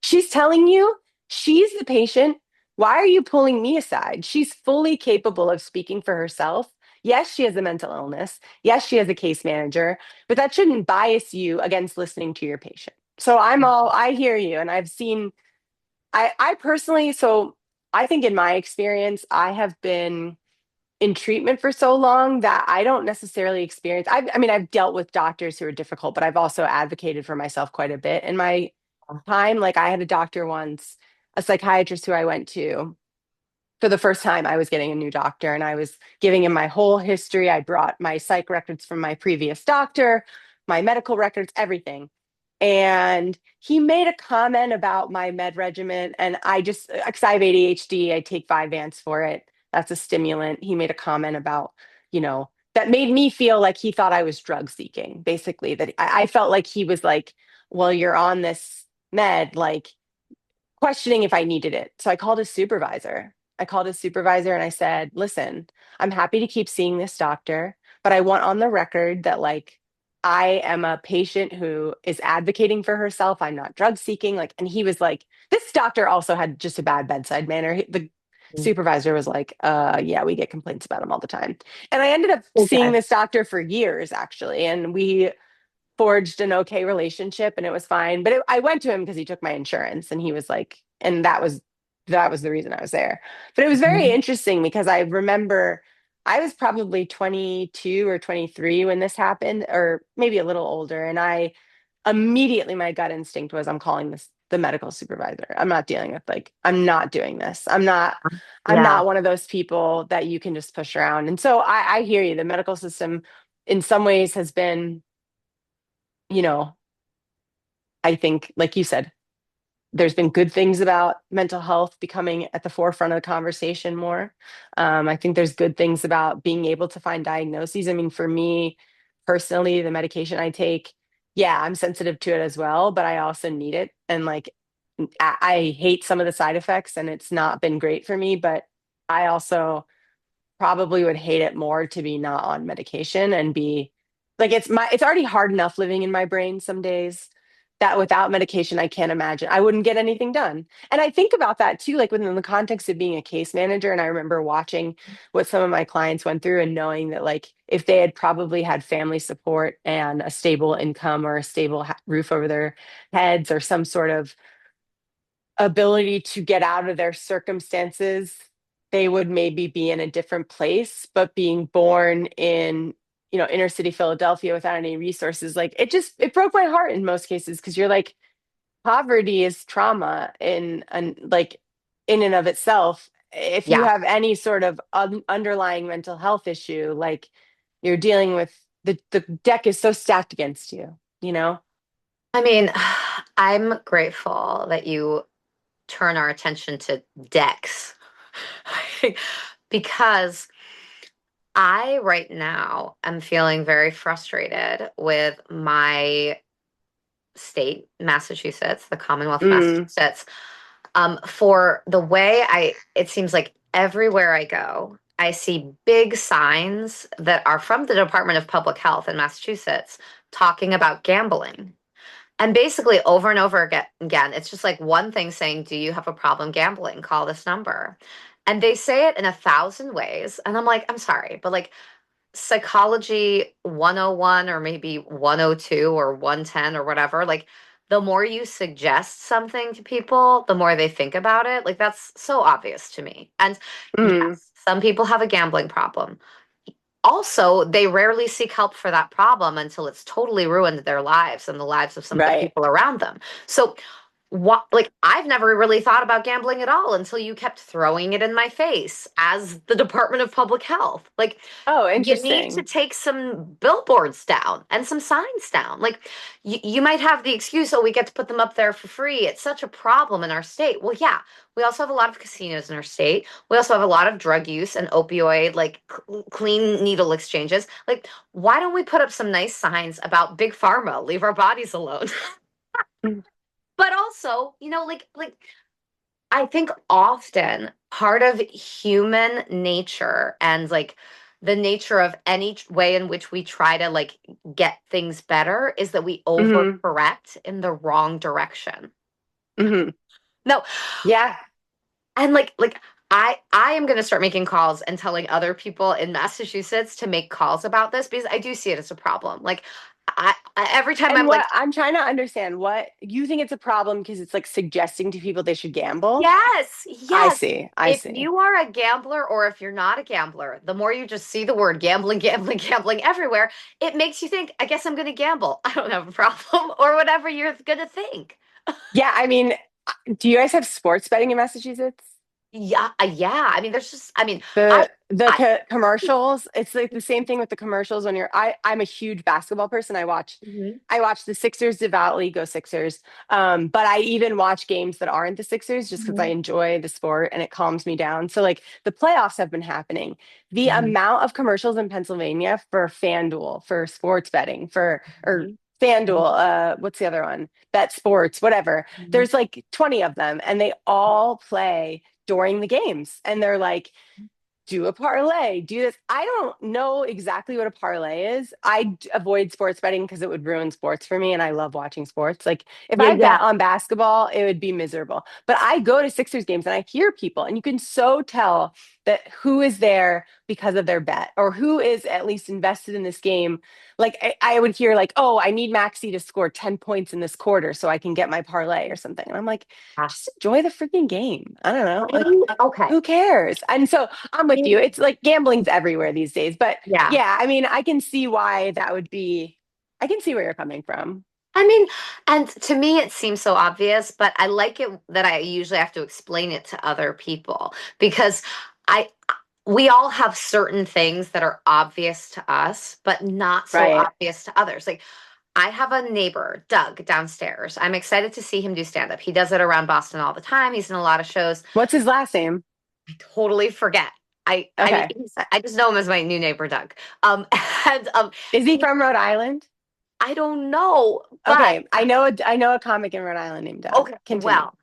She's telling you she's the patient. Why are you pulling me aside? She's fully capable of speaking for herself. Yes, she has a mental illness. Yes, she has a case manager, but that shouldn't bias you against listening to your patient. So I hear you. And I personally, so I think in my experience, I have been in treatment for so long that I don't necessarily experience. I mean, I've dealt with doctors who are difficult, but I've also advocated for myself quite a bit in my time. Like, I had a doctor once, a psychiatrist who I went to for the first time. I was getting a new doctor, and I was giving him my whole history. I brought my psych records from my previous doctor, my medical records, everything. And he made a comment about my med regimen. And because I have ADHD, I take 5 Vance for it. That's a stimulant. He made a comment about, that made me feel like he thought I was drug seeking, basically, that I felt like he was like, well, you're on this med, like, questioning if I needed it. So I called his supervisor. I called his supervisor and I said, listen, I'm happy to keep seeing this doctor, but I want on the record that, like, I am a patient who is advocating for herself. I'm not drug seeking. Like, and he was like, this doctor also had just a bad bedside manner. The supervisor was like, yeah, we get complaints about him all the time. And I ended up seeing Okay. this doctor for years, actually. And we forged an okay relationship, and it was fine. But I went to him because he took my insurance, and he was like, and that was the reason I was there. But it was very Mhm. interesting because I remember I was probably 22 or 23 when this happened, or maybe a little older, and I immediately, my gut instinct was, I'm calling this the medical supervisor. I'm not dealing with, like, I'm not doing this. I'm Yeah. not one of those people that you can just push around. And so I hear you. The medical system in some ways has been, you know, I think, like you said, there's been good things about mental health becoming at the forefront of the conversation more. I think there's good things about being able to find diagnoses. I mean, for me personally, the medication I take, yeah, I'm sensitive to it as well, but I also need it. And, like, I hate some of the side effects, and it's not been great for me, but I also probably would hate it more to be not on medication and be like, it's already hard enough living in my brain some days, that without medication I can't imagine I wouldn't get anything done. And I think about that too, like within the context of being a case manager. And I remember watching what some of my clients went through and knowing that, like, if they had probably had family support and a stable income or a stable roof over their heads, or some sort of ability to get out of their circumstances, they would maybe be in a different place. But being born in, inner city Philadelphia without any resources, like, it broke my heart in most cases, because you're like, poverty is trauma in and of itself. If you Yeah. have any sort of underlying mental health issue, like, you're dealing with, the deck is so stacked against you, you know? I mean, I'm grateful that you turn our attention to decks because I right now am feeling very frustrated with my state, Massachusetts, the Commonwealth of Mm, Massachusetts, for the way it seems like everywhere I go, I see big signs that are from the Department of Public Health in Massachusetts talking about gambling. And basically, over and over again, it's just like one thing saying, do you have a problem gambling? Call this number. And they say it in 1,000 ways. And I'm like, I'm sorry, but like psychology 101 or maybe 102 or 110 or whatever, like the more you suggest something to people, the more they think about it. Like that's so obvious to me. And Mm, yes, some people have a gambling problem. Also, they rarely seek help for that problem until it's totally ruined their lives and the lives of some of the right. people around them. So what, like I've never really thought about gambling at all until you kept throwing it in my face as the Department of Public Health. Like Oh, you need to interesting. take some billboards down and some signs down. Like you might have the excuse, oh, we get to put them up there for free. It's such a problem in our state. Well, yeah, we also have a lot of casinos in our state. We also have a lot of drug use and opioid, like clean needle exchanges. Like, why don't we put up some nice signs about big pharma? Leave our bodies alone. Mm, But also, like I think often part of human nature and like the nature of any way in which we try to like get things better is that we hmm overcorrect in the wrong direction. hmm No, Yeah. and like I am going to start making calls and telling other people in Massachusetts to make calls about this because I do see it as a problem. Like every time And I'm like what I'm trying to understand, what you think it's a problem because it's like suggesting to people they should gamble? yes, I yes. see. I If see. you are a gambler or if you're not a gambler, the more you just see the word gambling, gambling, gambling everywhere, it makes you think, I guess I'm going to gamble. I don't have a problem or whatever you're going to think. Yeah, I mean, do you guys have sports betting in Massachusetts? Yeah, yeah. I mean, there's just, I mean, I, The I, commercials, it's like the same thing with the commercials when I'm a huge basketball person. Mhm, I watch the Sixers devoutly, go Sixers. But I even watch games that aren't the Sixers just because I mhm, enjoy the sport and it calms me down. So like the playoffs have been happening. The mhm, amount of commercials in Pennsylvania for FanDuel, for sports betting, for or mhm, FanDuel, what's the other one? Bet Sports, whatever. mhm. There's like 20 of them and they all play during the games. And they're like, do a parlay, do this. I don't know exactly what a parlay is. Avoid sports betting because it would ruin sports for me. And I love watching sports. Like if Yeah, I yeah. bet on basketball, it would be miserable. But I go to Sixers games and I hear people, and you can so tell that who is there because of their bet or who is at least invested in this game. Like I would hear, like, oh, I need Maxi to score 10 points in this quarter so I can get my parlay or something. And I'm like, just enjoy the freaking game. I don't know. Like, Okay. who cares? And so I'm with you. It's like gambling's everywhere these days. But Yeah. yeah, I mean, I can see why that would be, I can see where you're coming from. I mean, and to me, it seems so obvious, but I like it that I usually have to explain it to other people because I, we all have certain things that are obvious to us, but not so Right. obvious to others. Like I have a neighbor, Doug, downstairs. I'm excited to see him do stand up. He does it around Boston all the time. He's in a lot of shows. What's his last name? I totally forget. I mean, Okay. I just know him as my new neighbor, Doug. And Is he from Rhode Island? I don't know, but Okay. I know a comic in Rhode Island named Doug. okay, Continue. well,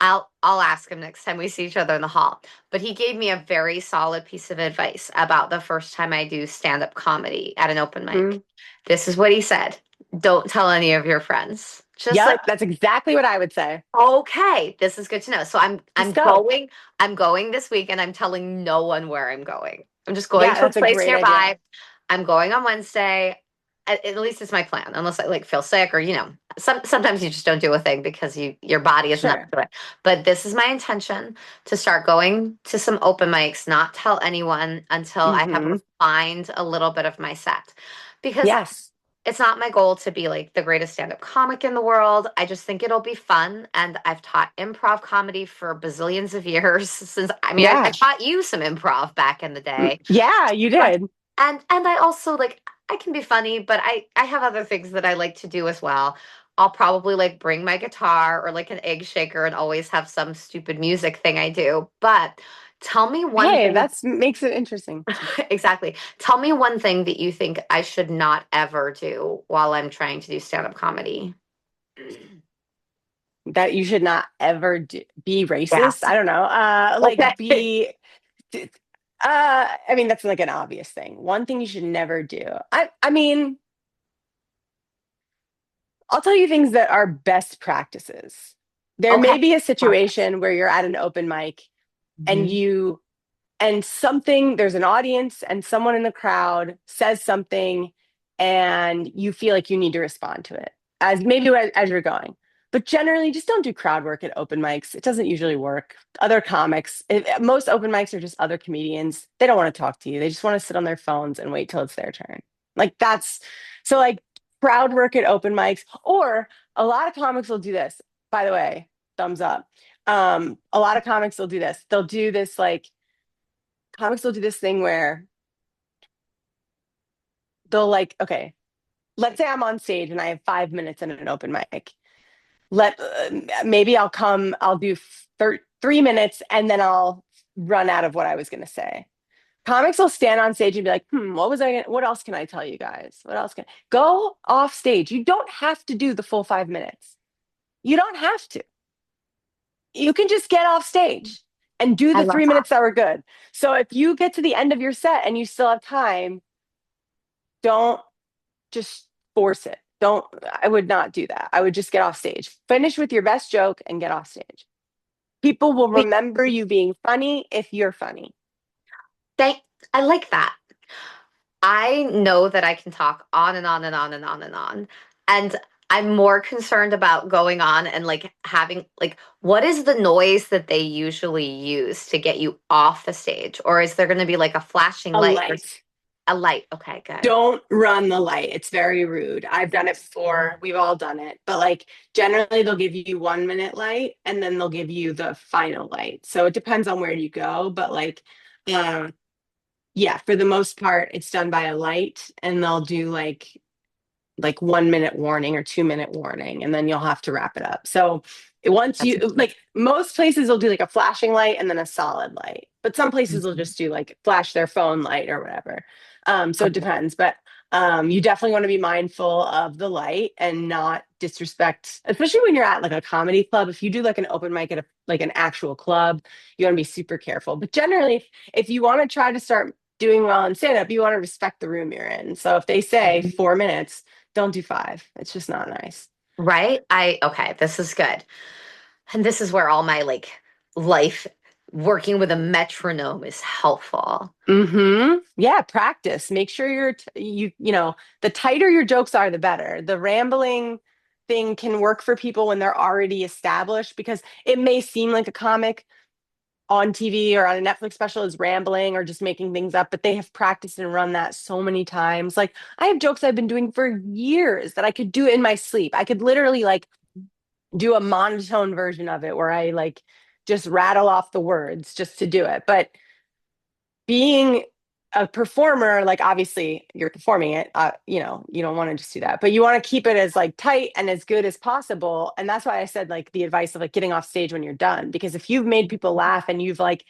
I'll ask him next time we see each other in the hall. But he gave me a very solid piece of advice about the first time I do stand-up comedy at an open mic. Mm. This is what he said. Don't tell any of your friends. Just like, Yep, that's exactly what I would say. okay, this is good to know. So Just go. I'm going this week and I'm telling no one where I'm going. I'm just going Yeah, to a that's a place great idea. nearby. I'm going on Wednesday. At least it's my plan, unless I like feel sick or sometimes you just don't do a thing because your body isn't up Sure. to it. But this is my intention to start going to some open mics, not tell anyone until I have Hmm. refined a little bit of my set. Because Yes. it's not my goal to be like the greatest stand-up comic in the world. I just think it'll be fun. And I've taught improv comedy for bazillions of years since I mean I Yeah. taught you some improv back in the day. Yeah, you did. And I also like I can be funny, but I have other things that I like to do as well. I'll probably like bring my guitar or like an egg shaker and always have some stupid music thing I do. But tell me one Hey, thing that's makes it interesting. exactly. Tell me one thing that you think I should not ever do while I'm trying to do stand-up comedy. That you should not ever be Yeah. racist. I don't know. Okay. Like be I mean that's like an obvious thing. One thing you should never do. I mean, I'll tell you things that are best practices. There Okay. may be a situation where you're at an open mic and Mhm. and there's an audience and someone in the crowd says something and you feel like you need to respond to it as maybe as you're going. But generally, just don't do crowd work at open mics. It doesn't usually work. Other comics, most open mics are just other comedians. They don't want to talk to you. They just want to sit on their phones and wait till it's their turn. Like that's so like crowd work at open mics, or a lot of comics will do this. By the way, thumbs up. A lot of comics will do this. They'll do this like comics will do this thing where they'll like, okay, let's say I'm on stage and I have 5 minutes in an open mic. Maybe I'll do 3 minutes and then I'll run out of what I was going to say. Comics will stand on stage and be like, what else can I tell you guys? What else can go off stage? You don't have to do the full 5 minutes. You don't have to. You can just get off stage and do I the love 3 minutes that. that were good. So if you get to the end of your set and you still have time, don't just force it. Don't, I would not do that. I would just get off stage. Finish with your best joke and get off stage. People will Wait, remember you being funny if you're funny. thank, I like that. I know that I can talk on and on and on and on and on. And I'm more concerned about going on and like having like what is the noise that they usually use to get you off the stage? Or is there going to be like a flashing A light or light. a light? Okay, good. Don't run the light. It's very rude. I've done it before. We've all done it. But like generally they'll give you 1 minute light and then they'll give you the final light. So it depends on where you go. But like um yeah, for the most part, it's done by a light and they'll do like 1 minute warning or 2 minute warning, and then you'll have to wrap it up. So once That's you like most places will do like a flashing light and then a solid light, but some places will just do like flash their phone light or whatever. So it okay. depends, but you definitely want to be mindful of the light and not disrespect, especially when you're at like a comedy club. If you do like an open mic at like an actual club, you want to be super careful. But generally, if you want to try to start doing well in stand up, you want to respect the room you're in. So if they say 4 minutes, don't do five. It's just not nice. Right? Okay, this is good. And this is where all my like life working with a metronome is helpful. Yeah, practice. Make sure the tighter your jokes are, the better. The rambling thing can work for people when they're already established because it may seem like a comic on TV or on a Netflix special is rambling or just making things up, but they have practiced and run that so many times. Like I have jokes I've been doing for years that I could do in my sleep. I could literally like do a monotone version of it where I like just rattle off the words just to do it. But being a performer, like obviously you're performing it, you don't want to just do that, but you want to keep it as like tight and as good as possible. And that's why I said like the advice of like getting off stage when you're done, because if you've made people laugh and you've like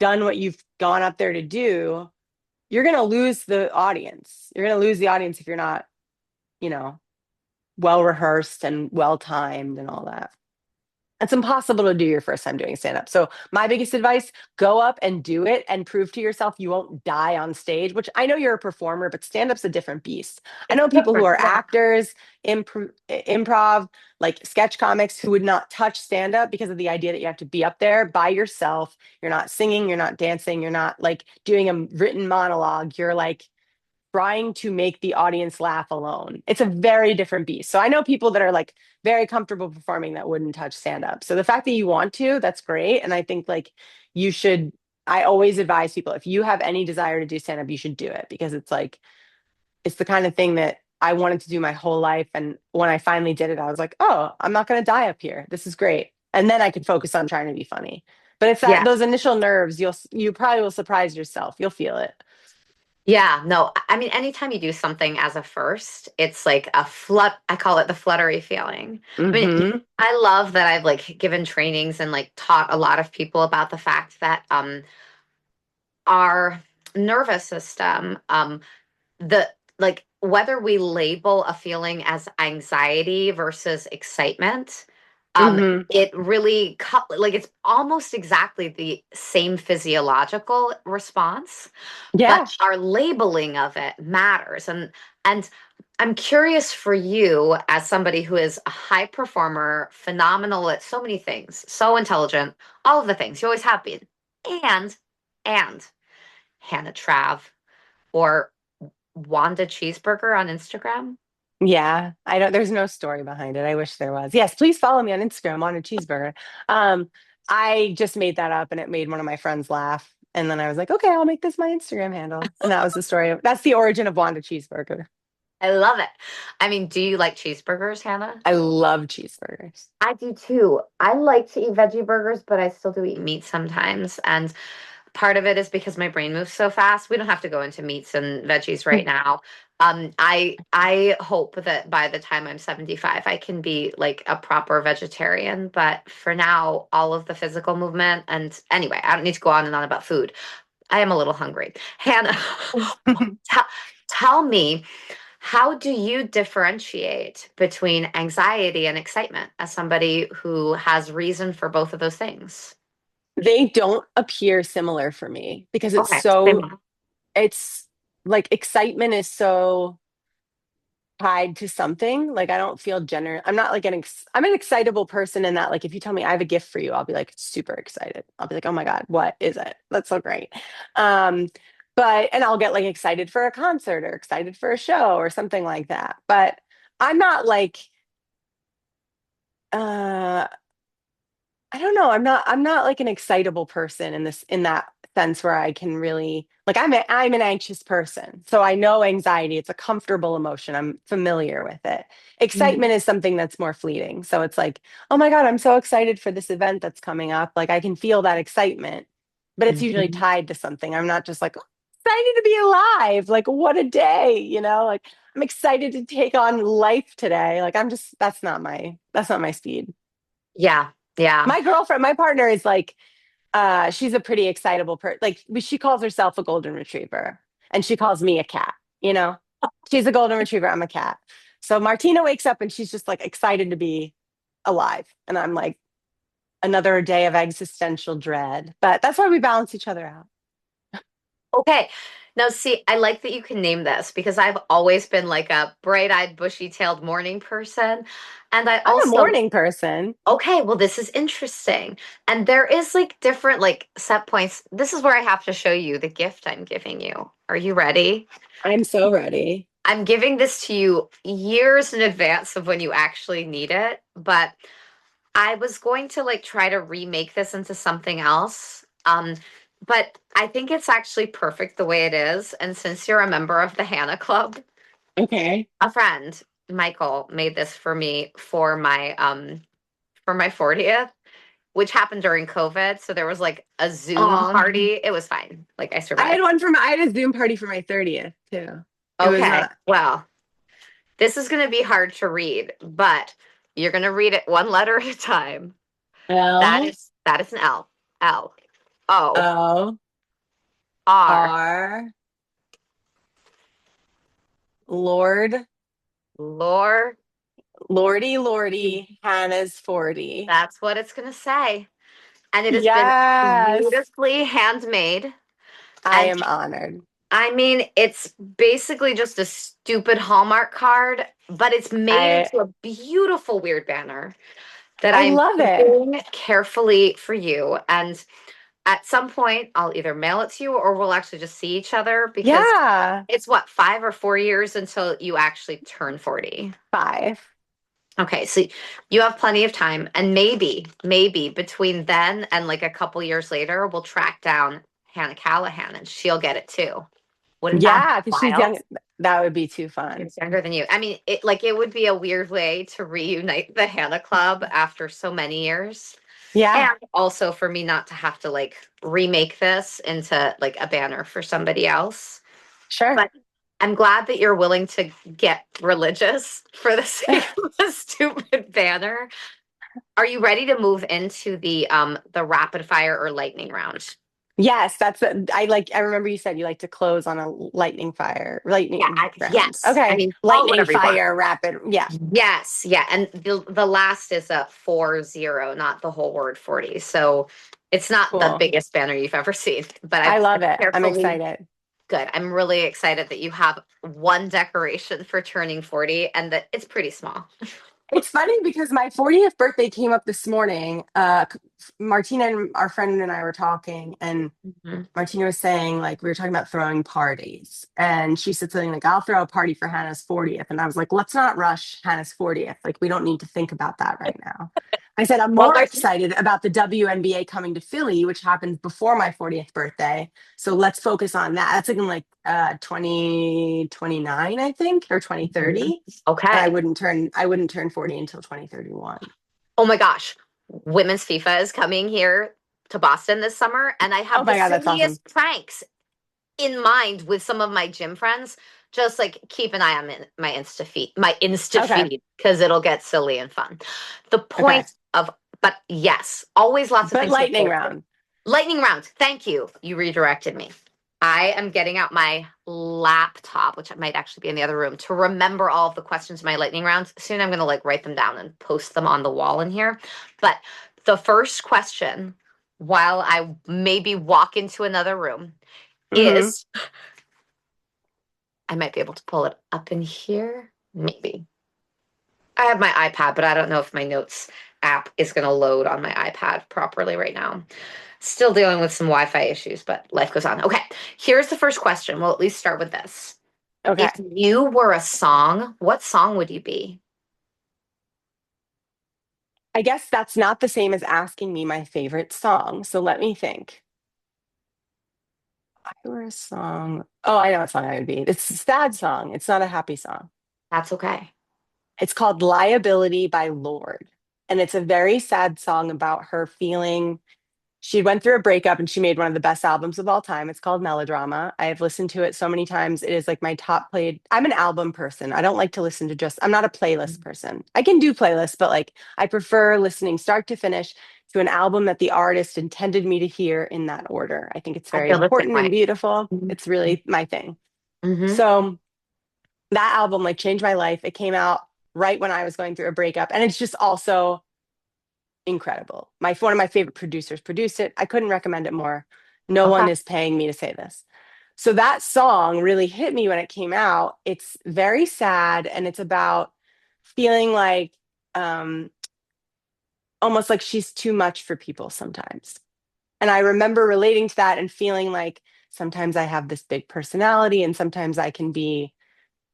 done what you've gone up there to do, you're going to lose the audience. You're going to lose the audience if you're not, you know, well rehearsed and well timed and all that. It's impossible to do your first time doing stand up. So, my biggest advice, go up and do it and prove to yourself you won't die on stage, which I know you're a performer, but stand up's a different beast. I It's know people who different. are Yeah. actors, improv, like sketch comics who would not touch stand up because of the idea that you have to be up there by yourself. You're not singing, you're not dancing, you're not like doing a written monologue. You're like trying to make the audience laugh alone. It's a very different beast. So I know people that are like very comfortable performing that wouldn't touch stand up. So the fact that you want to, that's great. And I think like you should, I always advise people if you have any desire to do stand up, you should do it because it's like, it's the kind of thing that I wanted to do my whole life. And when I finally did it, I was like, oh, I'm not going to die up here. This is great. And then I could focus on trying to be funny. But it's that Yeah. those initial nerves, you probably will surprise yourself. You'll feel it. Yeah, no, I mean, anytime you do something as a first, it's like a I call it the fluttery feeling. I mean, Hmm. I love that I've like given trainings and like taught a lot of people about the fact that our nervous system, the like whether we label a feeling as anxiety versus excitement, um, Hmm. it really like it's almost exactly the same physiological response, but Yeah. our labeling of it matters. And I'm curious for you as somebody who is a high performer, phenomenal at so many things, so intelligent, all of the things you always have been. And and Hannah Trav or Wanda Cheeseburger on Instagram. Yeah, I don't, there's no story behind it. I wish there was. Yes, please follow me on Instagram on a cheeseburger. Um, I just made that up and it made one of my friends laugh. And then I was like, okay, I'll make this my Instagram handle. And that was the story of, that's the origin of Wanda Cheeseburger. I love it. I mean, do you like cheeseburgers, Hannah? I love cheeseburgers. I do too. I like to eat veggie burgers, but I still do eat meat sometimes. And part of it is because my brain moves so fast. We don't have to go into meats and veggies right now. I hope that by the time I'm 75, I can be like a proper vegetarian. But for now, all of the physical movement and anyway, I don't need to go on and on about food. I am a little hungry. Hannah, tell, tell me, how do you differentiate between anxiety and excitement as somebody who has reason for both of those things? They don't appear similar for me because it's Okay. so, it's like excitement is so tied to something. Like I don't feel I'm not like I'm an excitable person in that like if you tell me I have a gift for you, I'll be like super excited. I'll be like, "Oh my God, what is it? That's so great." Um but and I'll get like excited for a concert or excited for a show or something like that. But I'm not like uh I don't know. I'm not like an excitable person in that sense where I can really like I'm an anxious person. So I know anxiety, it's a comfortable emotion. I'm familiar with it. Mhm. Excitement is something that's more fleeting. So it's like, "Oh my God, I'm so excited for this event that's coming up." Like I can feel that excitement, but it's usually Mhm. tied to something. I'm not just like, "Oh, excited to be alive." Like what a day, you know? Like I'm excited to take on life today. Like I'm just that's not my speed. Yeah, yeah. My girlfriend, my partner is like, she's a pretty excitable person. Like she calls herself a golden retriever, and she calls me a cat. You know, she's a golden retriever. I'm a cat. So Martina wakes up and she's just like excited to be alive, and I'm like another day of existential dread. But that's why we balance each other out. Okay. Now, see, I like that you can name this because I've always been like a bright-eyed, bushy-tailed morning person. And I I'm a also, morning person. okay, well, this is interesting. And there is like different like set points. This is where I have to show you the gift I'm giving you. Are you ready? I'm so ready. I'm giving this to you years in advance of when you actually need it, but I was going to like try to remake this into something else. But I think it's actually perfect the way it is. And since you're a member of the Hannah Club, Okay. a friend, Michael, made this for my 40th, which happened during COVID. So there was like a Zoom Oh, party. It was fine. Like I survived. I had a Zoom party for my 30th too. It was Okay. not Well, this is gonna be hard to read, but you're gonna read it one letter at a time. L That is an L. L O O R R Lord, Lord. Lordy, Lordy, Hannah's 40. That's what it's gonna say. And it has been Yes, beautifully handmade. I And am honored. I mean, it's basically just a stupid Hallmark card, but it's made I into a beautiful weird banner that I I'm love it. keeping carefully for you. And at some point, I'll either mail it to you or we'll actually just see each other because Yeah, it's what, 5 or 4 years until you actually turn 40. 5. Okay, so you have plenty of time, and maybe between then and like a couple years later, we'll track down Hannah Callahan and she'll get it too. Wouldn't that be Yeah, because she's wild? young. That would be too fun. She's younger than you. I mean, it would be a weird way to reunite the Hannah Club after so many years. Yeah, And also for me not to have to like remake this into like a banner for somebody else. sure. But I'm glad that you're willing to get religious for the sake of a stupid banner. Are you ready to move into the rapid fire or lightning round? Yes, I like. I remember you said you like to close on a Yeah, lightning round. yes. I Okay, mean, call it lightning, whatever you want. fire, rapid. Yeah, Yes, yeah. And the last is a 40, not the whole word 40. So it's not the cool. biggest banner you've ever seen, but I I've love it. I'm carefully excited. good. I'm really excited that you have one decoration for turning 40 and that it's pretty small. It's funny because my 40th birthday came up this morning. Martina and our friend and I were talking, and Mhm. Martina was saying, like, we were talking about throwing parties. And she said something like, I'll throw a party for Hannah's 40th. And I was like, let's not rush Hannah's 40th. Like, we don't need to think about that right now. I said, I'm Well, more Martina, excited about the WNBA coming to Philly, which happens before my 40th birthday. So let's focus on that. That's like in like 2029, I think, or Mhm. 2030. And Okay. I wouldn't turn 40 until 2031. Oh my gosh. Women's FIFA is coming here to Boston this summer, and I Oh have the my God, that's awesome. silliest pranks in mind with some of my gym friends. Just like keep an eye on my Insta Okay. feed, because it'll get silly and fun. The Okay. point of, but yes, always lots of But things to look lightning forward to. round. Lightning round. Thank you. You redirected me. I am getting out my laptop, which might actually be in the other room, to remember all of the questions in my lightning rounds. Soon I'm going to like write them down and post them on the wall in here. But the first question, while I maybe walk into another room, Hmm. is I might be able to pull it up in here. Maybe. I have my iPad, but I don't know if my notes app is going to load on my iPad properly right now. Still dealing with some Wi Fi issues, but life goes on. Okay, here's the first question. We'll at least start with this. Okay. If you were a song, what song would you be? I guess that's not the same as asking me my favorite song. So let me think. If I were a song. Oh, I know what song I would be. It's a sad song. It's not a happy song. That's okay. It's called Liability by Lorde. And it's a very sad song about her feeling she went through a breakup and she made one of the best albums of all time. It's called Melodrama. I have listened to it so many times. It is like my top played. I'm an album person. I don't like to listen to just, I'm not a playlist person. I can do playlists, but like I prefer listening start to finish to an album that the artist intended me to hear in that order. I think it's I very feel the same important and way. beautiful. It's Mm-hmm. really my thing. Mm-hmm. So that album like changed my life. It came out right when I was going through a breakup. And it's just also incredible. One of my favorite producers produced it. I couldn't recommend it more. No Okay. one is paying me to say this. So that song really hit me when it came out. It's very sad and it's about feeling like um almost like she's too much for people sometimes. And I remember relating to that and feeling like sometimes I have this big personality and sometimes I can be,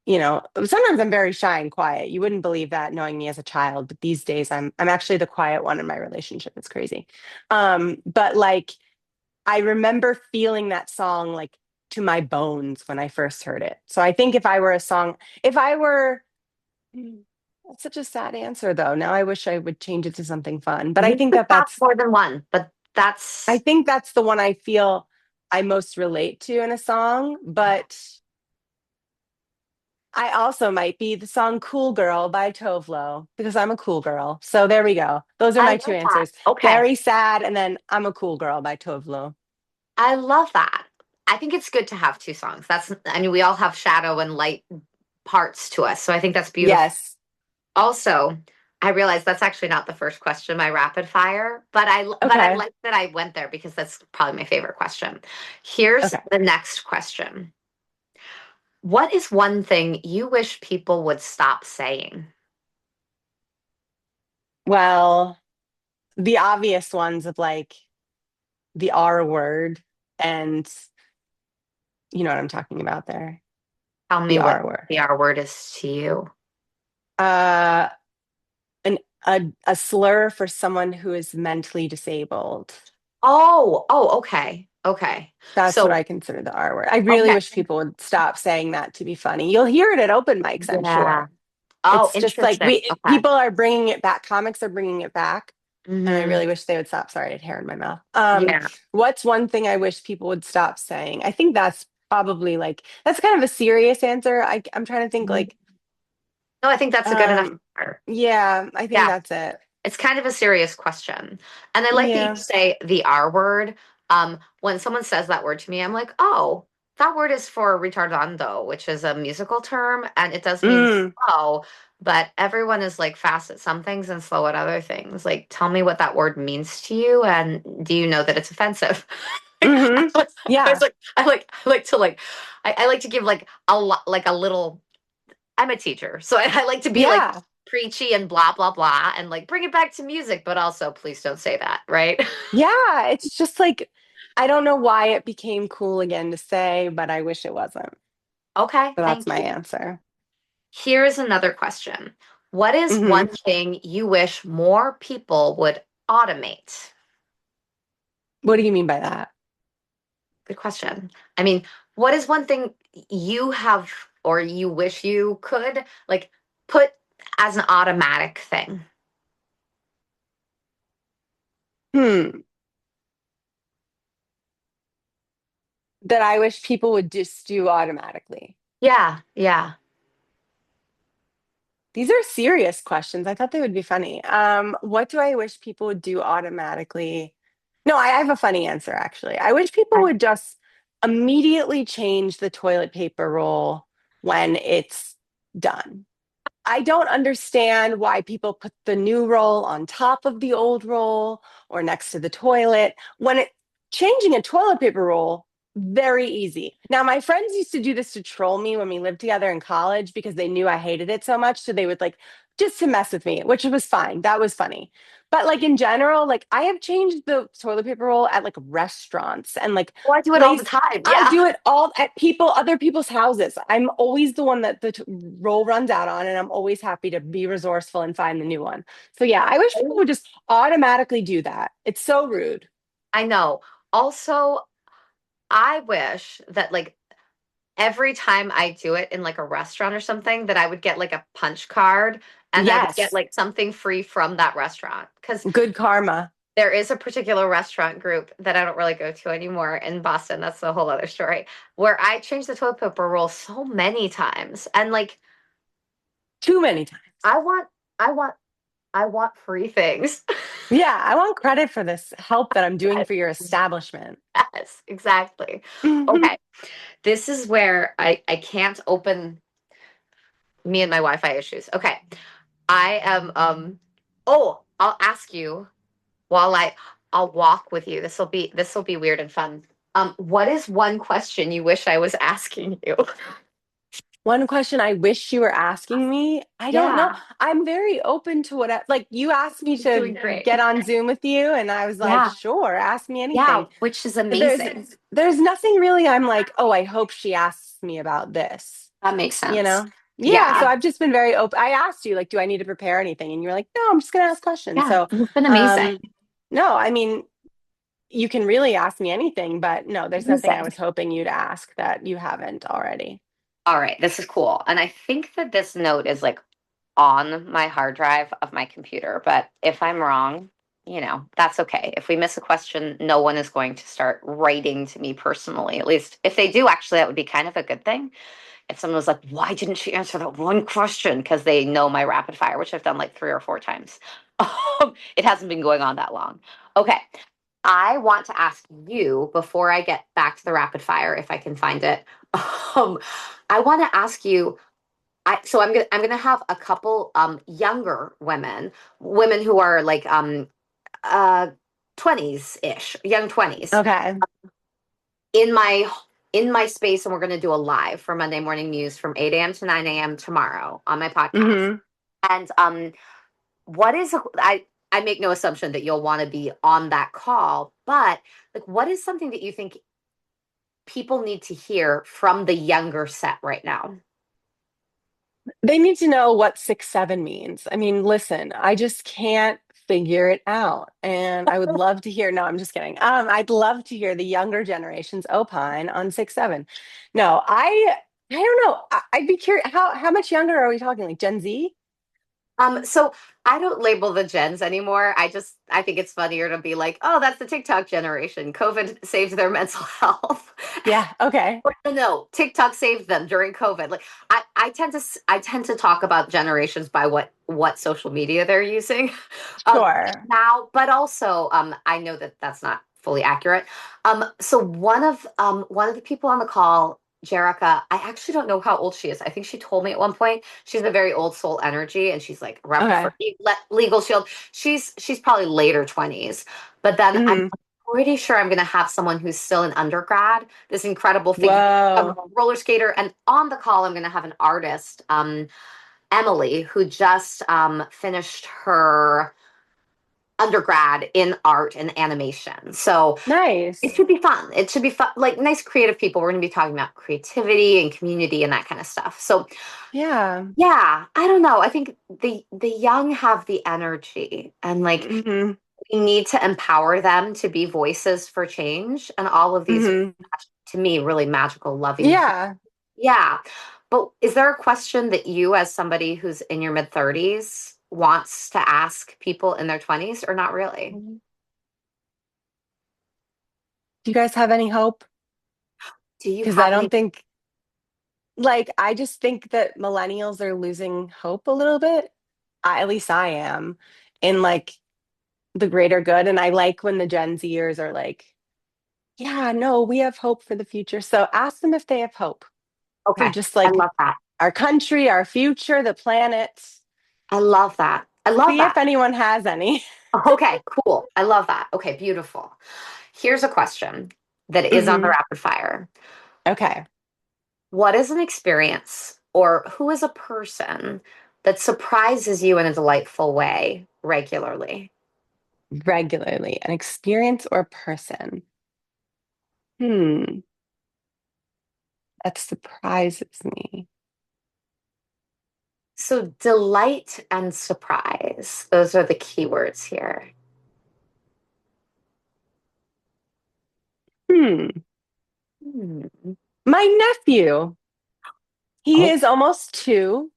sometimes I'm very shy and quiet. You wouldn't believe that knowing me as a child, but these days I'm actually the quiet one in my relationship. It's crazy. But like I remember feeling that song like to my bones when I first heard it. So I think if I were that's such a sad answer though. Now I wish I would change it to something fun. But You could have more than one, but I that's think that's the one I feel I most relate to in a song, but I also might be the song Cool Girl by Tovlo because I'm a cool girl. So there we go. Those are I my two love that. answers. Okay. Very sad, and then I'm a cool girl by Tovlo. I love that. I think it's good to have two songs. I mean, we all have shadow and light parts to us. So I think that's beautiful. Yes. Also, I realized that's actually not the first question, my rapid fire, but I Okay. like that I went there because that's probably my favorite question. Here's Okay. the next question. What is one thing you wish people would stop saying? Well, the obvious ones of like the R word and you know what I'm talking about there. Tell me The what R word. the R word is to you. Uh an a slur for someone who is mentally disabled. Oh, okay. Okay. That's what So, I consider the R word. I really okay. wish people would stop saying that to be funny. You'll hear it at open mics, I'm Yeah. sure. Oh, It's just like interesting. Okay. people are bringing it back. Comics are bringing it back, and I Hmm. really wish they would stop. Sorry, I had hair in my mouth. Yeah. What's one thing I wish people would stop saying? I think that's probably like that's kind of a serious answer. I'm trying to think Mhm. like, No, I think that's a good enough um, answer. yeah, I think Yeah. that's it. It's kind of a serious question. And I like that you Yeah. say the R word. When someone says that word to me, I'm like, oh, that word is for retardando, which is a musical term, and it does mean Mm, slow, but everyone is like fast at some things and slow at other things. Like, tell me what that word means to you, and do you know that it's offensive? hmm. Yeah. I like to give like a lot, like a little. I'm a teacher, so I like to be like Yeah. preachy and blah blah blah and like bring it back to music, but also please don't say that, right? Yeah, it's just like I don't know why it became cool again to say, but I wish it wasn't. Okay, So that's thank my you. answer. Here's another question. What is one Hmm. thing you wish more people would automate? What do you mean by that? Good question. I mean, what is one thing you have or you wish you could like put as an automatic thing? Hmm. That I wish people would just do automatically. Yeah, yeah. These are serious questions. I thought they would be funny. What do I wish people would do automatically? No, I have a funny answer actually. I wish people would just immediately change the toilet paper roll when it's done. I don't understand why people put the new roll on top of the old roll or next to the toilet. When it changing a toilet paper roll, very easy. Now, my friends used to do this to troll me when we lived together in college because they knew I hated it so much. So they would like just to mess with me, which was fine. That was funny. But like in general, like I have changed the toilet paper roll at like restaurants and like Oh, I do it all the place time. I Yeah. do it all at other people's houses. I'm always the one that the roll runs out on, and I'm always happy to be resourceful and find the new one. So yeah, I wish people would just automatically do that. It's so rude. I know. Also, I wish that like every time I do it in like a restaurant or something, that I would get like a punch card and I would get Yes, like something free from that restaurant. Because good karma. there is a particular restaurant group that I don't really go to anymore in Boston. That's a whole other story. Where I changed the toilet paper roll so many times. And like Too many times. I want I want I want free things. Yeah, I want credit for this help that I'm doing for your establishment. Yes, exactly. Okay. This is where I can't open me and my Wi-Fi issues. Okay. I am oh, I'll ask you while I'll walk with you. This will be weird and fun. What is one question you wish I was asking you? One question I wish you were asking me. I don't know. Yeah, I'm very open to what, like you asked me you're doing to great. get on Zoom with you, and I was like, Yeah, sure, ask me yeah, anything. which is There's amazing. there's nothing really I'm like, oh, I hope she asks me about this, That makes you sense. know? Yeah, so Yeah, I've just been very open. I asked you, like, do I need to prepare anything? And you're like, no, I'm just gonna ask questions. yeah, So you've been amazing. um no, I mean, you can really ask me anything, but no, there's nothing I Amazing. was hoping you'd ask that you haven't already. All right, this is cool. And I think that this note is like on my hard drive of my computer, but if I'm wrong, that's okay. If we miss a question, no one is going to start writing to me personally. At least if they do, actually, that would be kind of a good thing. If someone was like, why didn't she answer that one question? Because they know my rapid fire, which I've done like 3 or 4 times. It hasn't been going on that long. Okay. I want to ask you before I get back to the rapid fire, if I can find it. Um, I want to ask you. So I'm gonna have a couple younger women who are like 20s ish, young 20s Okay. in my space, and we're gonna do a live for Monday Morning News from 8 a.m. to 9 a.m. tomorrow on my podcast. Hmm. And what is I make no assumption that you'll want to be on that call, but like what is something that you think people need to hear from the younger set right now? They need to know what 6-7 means. I mean, listen, I just can't figure it out. And I would love to hear, no, I'm just kidding. I'd love to hear the younger generations opine on 6-7. No, I don't know. I'd be curious. How much younger are we talking? Like Gen Z? So I don't label the gens anymore. I think it's funnier to be like, oh, that's the TikTok generation. COVID saved their mental health. Yeah, okay. No, TikTok saved them during COVID. Like I tend to talk about generations by what social media they're using Sure. now, but also I know that that's not fully accurate. So one of the people on the call, Jerica, I actually don't know how old she is. I think she told me at one point she's a very old soul energy, and she's like rep Okay. for Legal Shield. She's probably later 20s, but then I'm Hmm. pretty sure I'm going to have someone who's still an undergrad, this incredible figure, a Whoa. roller skater, and on the call I'm going to have an artist. Emily, who just finished her undergrad in art and animation. So it Nice. should be fun. It should be fun, like nice creative people. We're going to be talking about creativity and community and that kind of stuff. So Yeah. yeah, I don't know. I think the young have the energy and like Hmm. we need to empower them to be voices for change and all of these Hmm. to me really magical loving Yeah. yeah. But is there a question that you, as somebody who's in your mid 30s, wants to ask people in their 20s or not really? Do you guys have any hope? Do you Because I have don't any? think, like, I just think that millennials are losing hope a little bit. At least I am, in like the greater good. And I like when the Gen Zers are like, yeah, no, we have hope for the future. So ask them if they have hope for Okay. just I like love that. our country, our future, the planet. I love that. I love See if that. anyone has any. Okay, cool. I love that. Okay, beautiful. Here's a question that is on the Hmm. rapid fire. Okay. What is an experience or who is a person that surprises you in a delightful way regularly? Regularly, an experience or person. Hmm. That surprises me. So, delight and surprise, those are the key words here. Hmm. Hmm. My nephew, he Oh, is almost 2.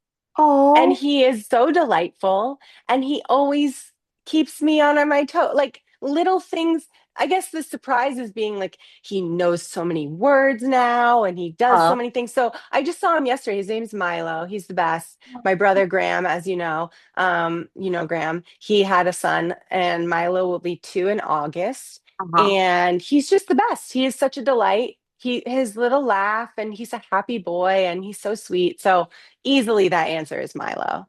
And oh, he is so delightful, and he always keeps me on my toe, like little things. I guess the surprise is being like he knows so many words now and he does so uh, many things. So I just saw him yesterday. His name's Milo. He's the best. My brother Graham, as you know Graham, he had a son, and Milo will be 2 in August. uh-huh. And he's just the best. He is such a delight. His little laugh, and he's a happy boy, and he's so sweet. So easily that answer is Milo.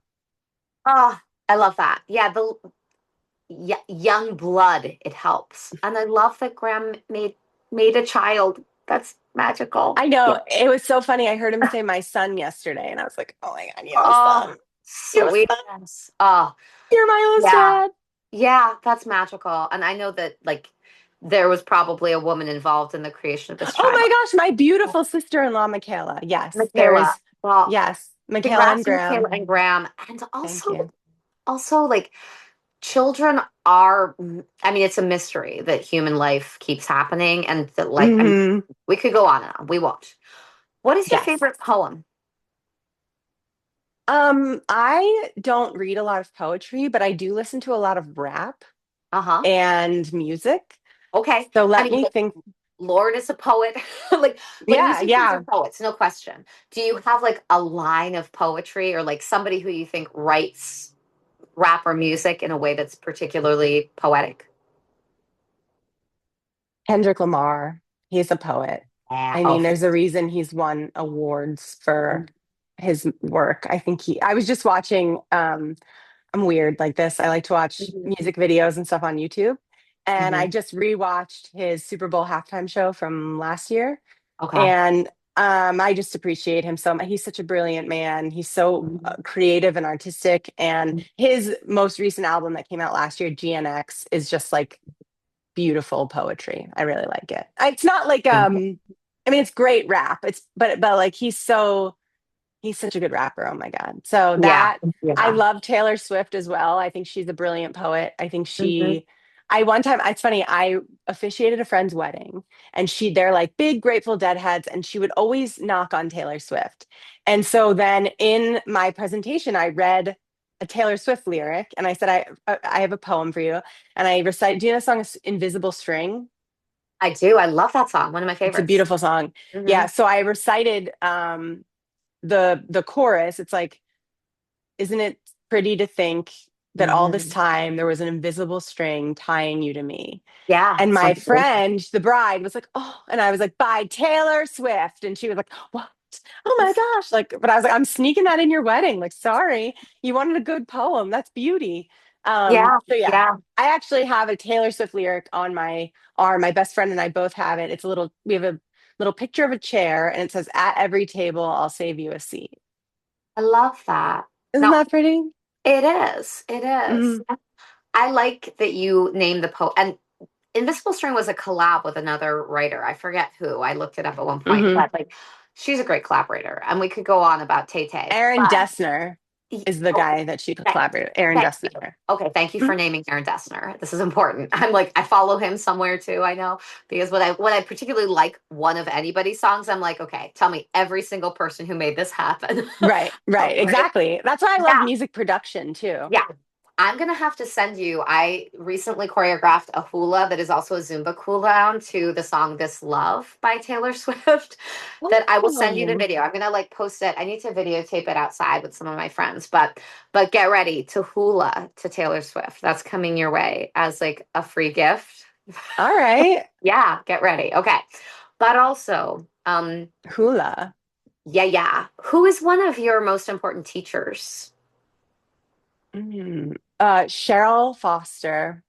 Oh, I love that. Yeah, the young blood, it helps. And I love that Graham made a child. That's magical. I Yeah. know. It was so funny. I heard him say my son yesterday, and I was like, oh my God, you have a Oh, son. You have a son. sweetness. Oh, You're Milo's yeah. dad. Yeah, that's magical. And I know that like there was probably a woman involved in the creation of this Oh child. my gosh, my beautiful sister-in-law, Michaela. Yes, there Michaela. is. Well, Yes, Michaela and congrats to Michaela Graham. and Graham. And Thank you. also like children are, I mean, it's a mystery that human life keeps happening and that like I mean, Hmm. we could go on and on. We won't. What is your Yes. favorite poem? I don't read a lot of poetry, but I do listen to a lot of rap Uh-huh. and music. Okay. So I let mean, me think. Lord is a poet. Like Yeah, musicians are yeah. poets, no question. Do you have like a line of poetry or like somebody who you think writes rap or music in a way that's particularly poetic? Kendrick Lamar, he's a poet. Yeah. I Oh, mean, there's a reason he's won awards for his work. I was just watching, I'm weird like this. I like to watch mhm. music videos and stuff on YouTube. And I Mhm. just rewatched his Super Bowl halftime show from last year. Okay. And I just appreciate him so much. He's such a brilliant man. He's so Mhm. creative and artistic. And his most recent album that came out last year, GNX, is just like beautiful poetry. I really like it. It's not like I mean it's great rap. It's but like he's such a good rapper. Oh my God. So Yeah. that I Yeah. love Taylor Swift as well. I think she's a brilliant poet. I think Mhm. I one time, it's funny, I officiated a friend's wedding, and they're like big Grateful Dead heads, and she would always knock on Taylor Swift. And so then in my presentation, I read a Taylor Swift lyric, and I said, I have a poem for you. And I recited, do you know the song Invisible String? I do. I love that song. One of my It's a favorites. beautiful song. Yeah. Hmm. So I recited the chorus. It's like, isn't it pretty to think that all this Hmm. time there was an invisible string tying you to me? Yeah. And It's my wonderful. friend, the bride, was like, oh, and I was like, by Taylor Swift. And she was like, what? Oh my gosh. Like, but I was like, I'm sneaking that in your wedding. Like, sorry, you wanted a good poem. That's beauty. Yeah. So yeah, Yeah. I actually have a Taylor Swift lyric on my arm. My best friend and I both have it. We have a little picture of a chair, and it says, at every table, I'll save you a seat. I love that. Isn't No, that pretty? it is. It is. Mhm. I like that you named the poet. And Invisible String was a collab with another writer. I forget who. I looked it up at one point, Hmm. but like she's a great collaborator. And we could go on about Tay Tay. Aaron But Dessner is the okay, guy that she thank, collaborated. Aaron thank you. Dessner. Okay, thank you for Mhm. naming Aaron Dessner. This is important. I'm like, I follow him somewhere too, I know. Because when I particularly like one of anybody's songs, I'm like, okay, tell me every single person who made this happen. Right, right, Right? exactly. That's why I love Yeah. music production too. Yeah. I'm gonna have to send you. I recently choreographed a hula that is also a Zumba cool down to the song This Love by Taylor Swift that I will send you the Oh, video. I'm gonna like post it. I need to videotape it outside with some of my friends, but get ready to hula to Taylor Swift. That's coming your way as like a free gift. all right. Yeah, get ready. Okay. But also, Hula. yeah, yeah. Who is one of your most important teachers? Cheryl Foster,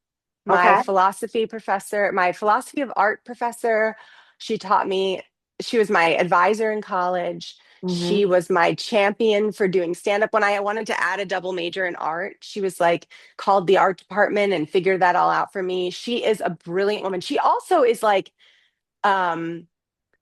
my Okay. philosophy professor, my philosophy of art professor. She taught me, she was my advisor in college. She Hmm. was my champion for doing stand up when I wanted to add a double major in art. She was like, called the art department and figured that all out for me. She is a brilliant woman. She also is like, um,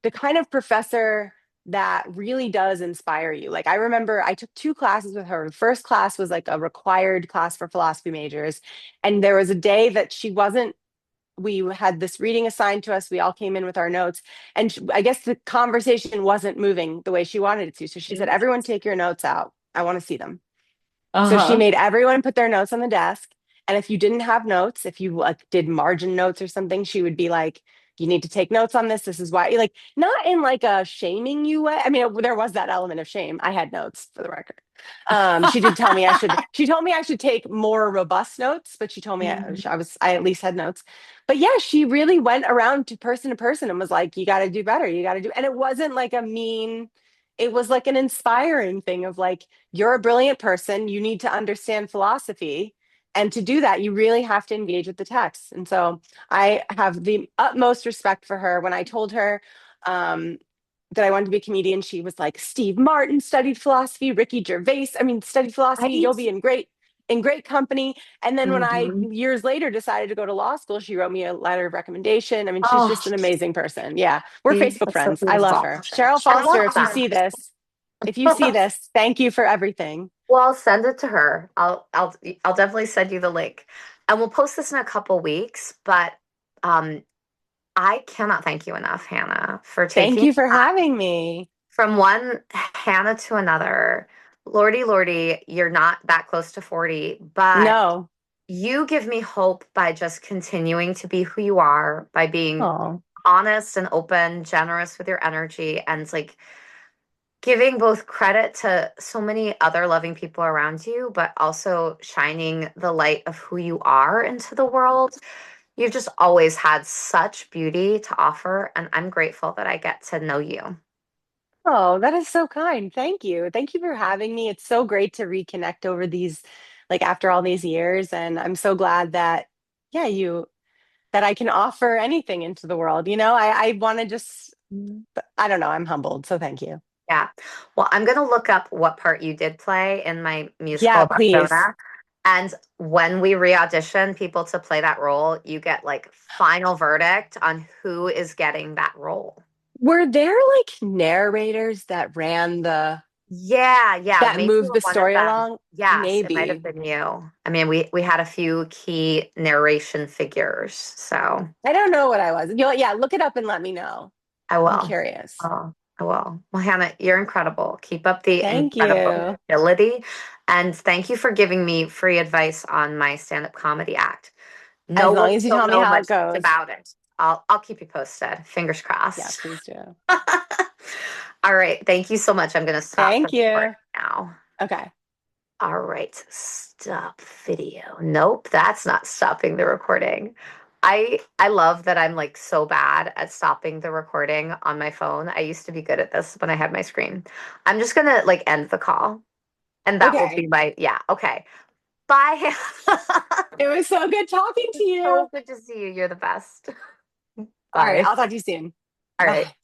the kind of professor that really does inspire you. Like I remember I took two classes with her. The first class was like a required class for philosophy majors. And there was a day that she wasn't, we had this reading assigned to us. We all came in with our notes. And I guess the conversation wasn't moving the way she wanted it to. So she said, everyone take your notes out. I want to see them. So she Uh-huh. made everyone put their notes on the desk. And if you didn't have notes, if you like did margin notes or something, she would be like, you need to take notes on this. This is why, like, not in like a shaming you way. I mean, there was that element of shame. I had notes for the record. She did tell me she told me I should take more robust notes, but she told me I at least had notes. But yeah, she really went around to person and was like, you got to do better. You got to do, and it wasn't like a mean, it was like an inspiring thing of like, you're a brilliant person. You need to understand philosophy. And to do that, you really have to engage with the text. And so I have the utmost respect for her. When I told her that I wanted to be a comedian, she was like, Steve Martin studied philosophy, Ricky Gervais, I mean, studied philosophy. Right? You'll be in great company. And then when I Hmm. years later decided to go to law school, she wrote me a letter of recommendation. I mean, she's Oh, just an amazing person. Yeah, we're see, Facebook that's so friends. I love beautiful. her. Cheryl I love Foster, that. if you see this, thank you for everything. Well, I'll send it to her. I'll definitely send you the link. And we'll post this in a couple weeks, but um I cannot thank you enough, Hannah, for Thank taking you for having me. from one Hannah to another. Lordy, Lordy, you're not that close to 40, but No. you give me hope by just continuing to be who you are, by being Oh, honest and open, generous with your energy, and it's like giving both credit to so many other loving people around you, but also shining the light of who you are into the world. You've just always had such beauty to offer, and I'm grateful that I get to know you. oh, that is so kind. Thank you. Thank you for having me. It's so great to reconnect over these, like after all these years. And I'm so glad that, yeah, that I can offer anything into the world. I want to just, I don't know, I'm humbled. So thank you. Yeah. Well, I'm going to look up what part you did play in my musical Yeah, about please. Jonah. And when we re-audition people to play that role, you get like final verdict on who is getting that role. Were there like narrators that ran Yeah, yeah, that maybe you moved were the one of story them. along? Yes, it might have Maybe. been you. I mean, we had a few key narration figures, so I don't know what I was. Yeah, look it up and let me know. I I'm will. curious. Oh, I will. Well, Hannah, you're incredible. Keep up the Thank incredible you. ability, and thank you for giving me free advice on my stand-up comedy act. As No long one as you will tell me know how much it goes. about it. I'll keep you posted. Fingers Yeah, crossed. please do. All right. Thank you so much. I'm going to stop the Thank recording you. now. Okay. All right, stop video. Nope, that's not stopping the recording. I love that I'm like so bad at stopping the recording on my phone. I used to be good at this when I had my screen. I'm just gonna like end the call, and that will be Okay. my yeah, okay. Bye. It was so good talking to you. So good to see you. You're the best. All right. Bye. I'll talk to you soon. All right. Bye.